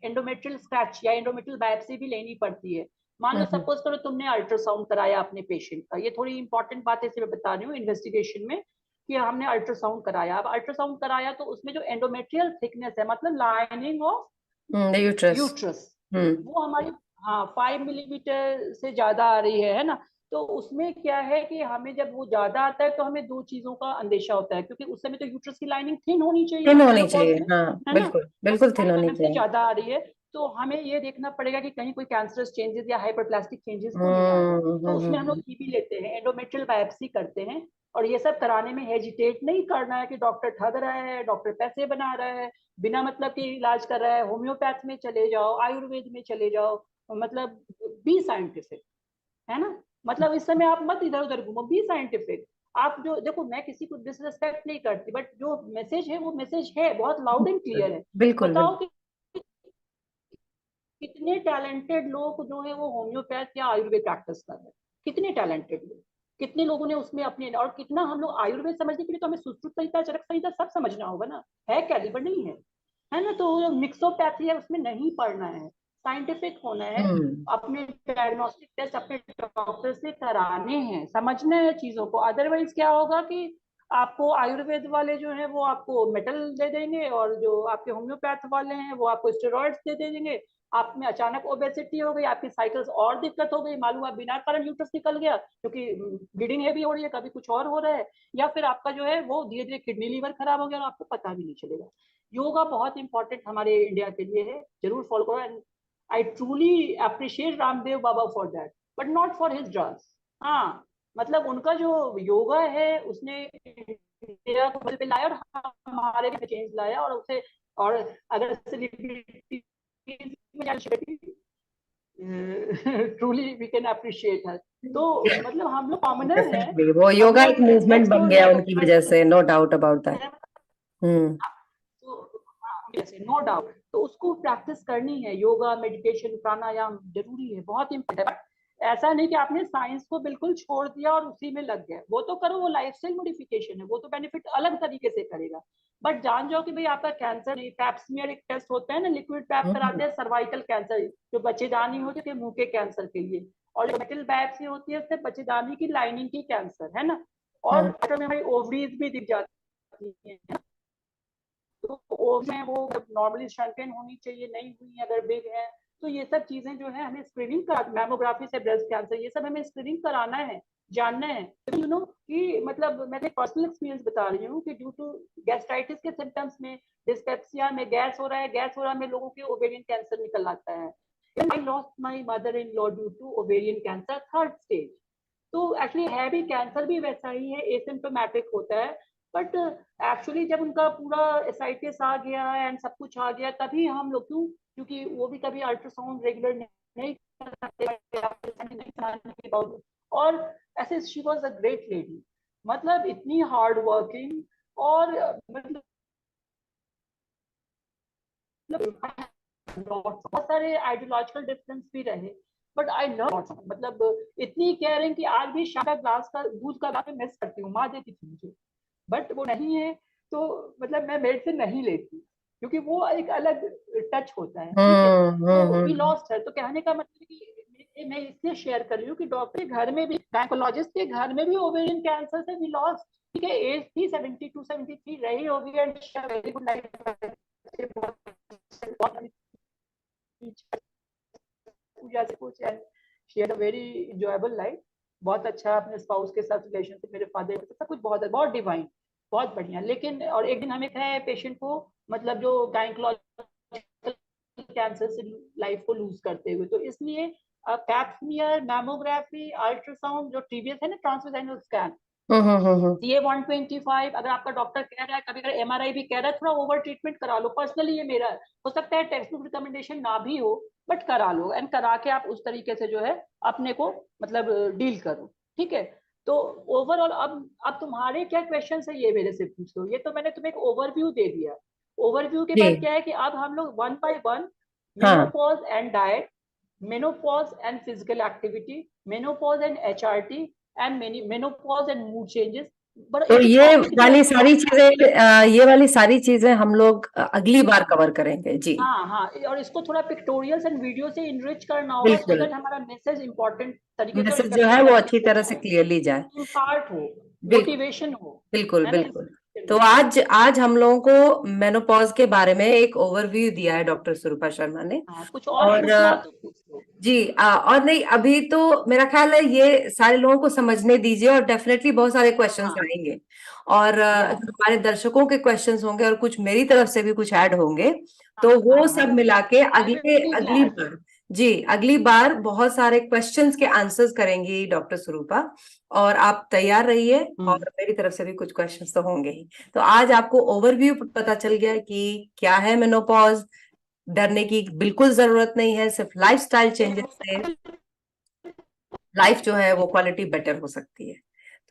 एंडोमेट्रियल स्क्रैच या एंडोमेट्रियल बायोप्सी भी लेनी पड़ती है। मान लो हम्म। सपोज करो तुमने अल्ट्रासाउंड कराया अपने पेशेंट का, ये थोड़ी इंपॉर्टेंट बात है, इसे मैं बता रही हूँ इन्वेस्टिगेशन में। कि हमने अल्ट्रासाउंड कराया। अब अल्ट्रासाउंड कराया तो उसमें जो एंडोमेट्रियल थिकनेस है, मतलब लाइनिंग ऑफ यूट्रस। यूट्रस, वो हमारी, हाँ, 5 मिलीमीटर से ज्यादा आ रही है ना। तो उसमें क्या है कि हमें जब वो ज्यादा आता है तो हमें दो चीजों का अंदेशा होता है, क्योंकि उस समय तो यूट्रस की लाइनिंग थिन होनी चाहिए थिन होनी मेनोपॉज चाहिए, में, हाँ है ना। बिल्कुल वो बिल्कुल थिन होनी 5 से चाहिए। ज्यादा आ रही है, तो हमें ये देखना पड़ेगा कि कहीं कोई कैंसरस चेंजेस या हाइपरप्लास्टिक चेंजेस तो नहीं आ रहे। तो उसमें हम लोग ईबी लेते हैं, एंडोमेट्रियल बायोप्सी करते हैं। और ये सब कराने में हेजिटेट नहीं करना है कि डॉक्टर ठग रहा है, डॉक्टर पैसे बना रहा है, बिना मतलब के इलाज कर रहा है। होम्योपैथ में चले जाओ, आयुर्वेद में चले जाओ, मतलब बी साइंटिफिक, है ना। मतलब इस समय आप मत इधर उधर घूमो, बी साइंटिफिक। आप जो देखो, मैं किसी को डिसरिस्पेक्ट नहीं करती, बट जो मैसेज है वो मैसेज है, बहुत लाउड एंड क्लियर है। बिल्कुल बताओ बिल्कुल। कि कितने टैलेंटेड लोग जो है वो होम्योपैथ या आयुर्वेद प्रैक्टिस कर रहे हैं, कितने टैलेंटेड लोग, कितने लोगों ने उसमें अपने, और कितना हम लोग आयुर्वेद समझने के लिए तो हमें सुश्रुत संहिता, चरक संहिता सब समझना होगा ना, है कैलिबर नहीं है ना। तो मिक्सोपैथी है, उसमें नहीं पढ़ना है, साइंटिफिक होना है। हम्म। अपने डायग्नोस्टिक टेस्ट अपने डॉक्टर से कराने हैं, समझना है चीजों को। अदरवाइज क्या होगा कि आपको आयुर्वेद वाले जो है वो आपको मेटल दे देंगे, और जो आपके होम्योपैथ वाले हैं वो आपको स्टेरॉइड्स दे देंगे। आप में अचानक ओबेसिटी हो गई, आपकी साइकिल्स और दिक्कत हो गई, मालूम है बिना कारण यूट्रस निकल गया, क्योंकि ब्लीडिंग हैवी हो रही है, कभी कुछ और हो रहा है, या फिर आपका जो है वो धीरे धीरे किडनी लीवर खराब हो गया और आपको पता भी नहीं चलेगा। योगा बहुत इंपॉर्टेंट हमारे इंडिया के लिए है, जरूर फॉलो करो। And I truly appreciate Ramdev Baba for that, but not for his drugs. हाँ, मतलब उनका जो योगा है उसने इंडिया को पे लाया, और हमारे भी चेंज लाया, और उसे, और अगर celebrity truly we can appreciate her. तो मतलब हम लोग कॉमनर हैं, डेफिनेटली वो हम योगा एक लोग मूवमेंट लेट्स बन डू गया लाइक उनकी वजह से, नो डाउट अबाउट दैट। हम्म। No doubt. तो उसको प्रैक्टिस करनी है, योगा, मेडिटेशन, प्राणायाम जरूरी है, बहुत इंपॉर्टेंट है। ऐसा नहीं कि आपने साइंस को बिल्कुल छोड़ दिया और उसी में लग गए, वो तो करो, वो लाइफस्टाइल मॉडिफिकेशन है, वो तो बेनिफिट अलग तरीके से करेगा। बट जान जाओ कि भाई आपका कैंसर नहीं। पैप्समियर एक टेस्ट होता है ना, लिक्विड पैप कराते हैं सर्वाइकल कैंसर, जो बच्चेदानी होती है मुंह के कैंसर के लिए, और जो मेटल बायोप्सी होती है उससे बच्चेदानी की लाइनिंग की कैंसर, है ना। और में हमारी ओवरीज भी दिख जाती है, तो उसमें वो नॉर्मली शंकन होनी चाहिए, नहीं हुई अगर बिग है। तो ये सब चीजें जो है हमें स्क्रीनिंग करा, मैमोग्राफी से ब्रेस्ट कैंसर, ये सब हमें स्क्रीनिंग कराना है, जानना है। यू नो कि मतलब मैं एक पर्सनल एक्सपीरियंस बता रही हूँ कि ड्यू टू गैस्ट्राइटिस के सिम्टम्स में, डिस्पेप्सिया में, गैस हो रहा है, गैस हो रहा है में लोगों के ओवेरियन कैंसर निकल आता है। I lost my mother in law due to ovarian cancer 3rd stage. तो एक्चुअली है भी कैंसर भी वैसा ही है, एसिम्टोमेटिक होता है। बट एक्चुअली जब उनका पूरा एसाइटिस आ गया एंड सब कुछ आ गया, तभी हम लोग, क्यों, क्योंकि वो भी कभी अल्ट्रासाउंड रेगुलर नहीं कराते। और ऐसे she was a great lady, मतलब इतनी हार्ड वर्किंग, और मतलब बहुत सारे आइडियोलॉजिकल डिफरेंस भी रहे, बट आई लव, मतलब इतनी केयरिंग कि आज भी शाम का ग्लास का दूध का ग्लास मिस करती हूँ, माँ देती थी मुझे, बट वो नहीं है। तो मतलब मैं मेडिसिन नहीं लेती, क्योंकि वो एक अलग टच होता है, ठीक है। तो वी लॉस्ट है, तो कहने का मतलब कि मैं इसलिए शेयर कर रही हूँ कि डॉक्टर के घर में भी, गायकोलॉजिस्ट के घर में भी ओवेरियन कैंसर से वी लॉस्ट। ठीक है, एज थी 72-73 रही होगी, एंड वेरी गुड लाइफ, पूजा से कुछ, and she had a very enjoyable life. बहुत अच्छा अपने स्पाउस के साथ रिलेशनशिप, मेरे फादर के साथ सब कुछ बहुत बहुत डिवाइन, बहुत बढ़िया। लेकिन और एक दिन हमें है पेशेंट को, मतलब जो गायकोलॉजिकल कैंसर से लाइफ को लूज करते हुए, तो इसलिए पैप्समियर, मैमोग्राफी, अल्ट्रासाउंड, जो टीवीएस है ना, ट्रांसवेजाइनल स्कैन, CA-125, अगर आपका डॉक्टर कह रहा है, कभी अगर MRI भी कह रहा है, थोड़ा ओवर ट्रीटमेंट करा लो। पर्सनली ये मेरा हो सकता है टेक्स्ट बुक रिकमेंडेशन ना भी हो, बट करा लो, एंड करा के आप उस तरीके से जो है अपने को मतलब डील करो, ठीक है। तो ओवरऑल अब तुम्हारे क्या क्वेश्चन है ये मेरे से पूछ लो, ये तो मैंने तुम्हें एक ओवरव्यू दे दिया। ओवरव्यू के बाद जी। क्या है कि अब हम लोग वन बाय वन, हाँ। Menopause and diet, menopause and physical activity, menopause and HRT, and menopause and mood changes, बड़ा तो एक एक ये टॉपिक जो वाली है सारी चीजें ये वाली सारी चीजें हम लोग अगली बार कवर करेंगे जी। हाँ हाँ, और इसको थोड़ा पिक्टोरियल्स एंड वीडियो से इनरिच करना होगा सो बिल्कुल, दैट हमारा मैसेज इंपॉर्टेंट तरीके से और मैसेज जो है इफेक्टिव वो तरीके अच्छी से तरह से जाए, क्लियरली जाए। इम्पार्ट हो, बिल्कुल मोटिवेशन हो, बिल्कुल है ना, बिल्कुल। inspiration तो हो। आज आज हम लोगों को मेनोपॉज के बारे में एक ओवरव्यू दिया है डॉक्टर स्वरूपा शर्मा ने। हाँ, कुछ और और पूछना हो तो पूछ लो। जी और नहीं, अभी तो मेरा ख्याल है ये सारे लोगों को समझने दीजिए, और डेफिनेटली बहुत सारे क्वेश्चंस हाँ आएंगे, और या जो हमारे दर्शकों के क्वेश्चंस होंगे और कुछ मेरी तरफ से भी कुछ ऐड होंगे, हाँ तो वो हाँ हाँ, सब मिला के आई विल बी अगली ग्लैड। बार, जी अगली बार बहुत सारे क्वेश्चंस के आंसर्स करेंगी डॉक्टर स्वरूपा, और आप तैयार रहिए, और मेरी तरफ से भी कुछ क्वेश्चंस तो होंगे ही। तो आज आपको ओवरव्यू पता चल गया कि क्या है मेनोपॉज, डरने की बिल्कुल जरूरत नहीं है, सिर्फ लाइफस्टाइल चेंजेस से लाइफ जो है वो क्वालिटी बेटर हो सकती है।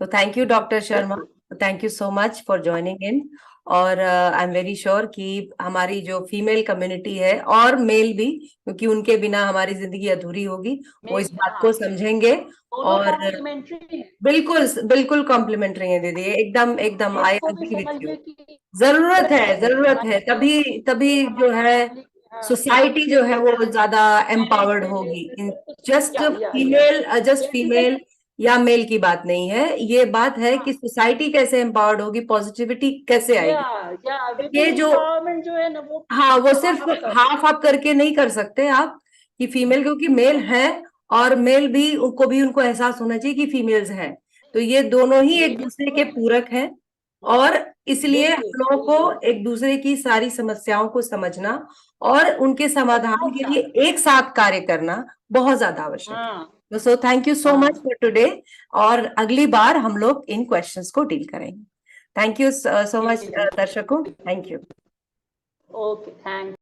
तो thank you doctor Sharma, thank you so much for joining in. और आई एम वेरी श्योर कि हमारी जो फीमेल कम्युनिटी है और मेल भी, क्योंकि उनके बिना हमारी जिंदगी अधूरी होगी, वो इस बात हाँ, को समझेंगे। दोनों और कॉम्प्लीमेंट्री है, बिल्कुल बिल्कुल कॉम्प्लीमेंट्री है दीदी, एकदम एकदम आई इसको भी एग्री विथ समझने यू। की जरूरत है, हमारी तभी तभी जो हमारी है फैमिली, हाँ सोसाइटी जो है वो ज्यादा एम्पावर्ड होगी। मैनेजमेंट इन सब कुछ, जस्ट या जस्ट फीमेल या मेल की बात नहीं है, ये बात है कि हाँ सोसाइटी कैसे एम्पावर्ड होगी, पॉजिटिविटी कैसे या आएगी। विमेन ये जो, एम्पावरमेंट जो है ना वो हाँ वो सिर्फ हाफ कर हाफ आप करके नहीं कर सकते आप, कि फीमेल, क्योंकि मेल है और मेल भी, उनको भी उनको एहसास होना चाहिए कि फीमेल्स हैं। तो ये दोनों ही एक दूसरे के बिल्कुल पूरक हैं, और इसलिए हम बिल्कुल लोगों बिल्कुल, को एक दूसरे की सारी समस्याओं को समझना और उनके समाधान बहुत के लिए ज्यादा, एक साथ कार्य करना बहुत ज्यादा आवश्यक है। हाँ तो so thank you so much हाँ, फॉर टुडे, और अगली बार हम लोग इन क्वेश्चंस को डील करेंगे। थैंक यू सो मच ठीक है, दर्शकों, थैंक यू। Okay, thank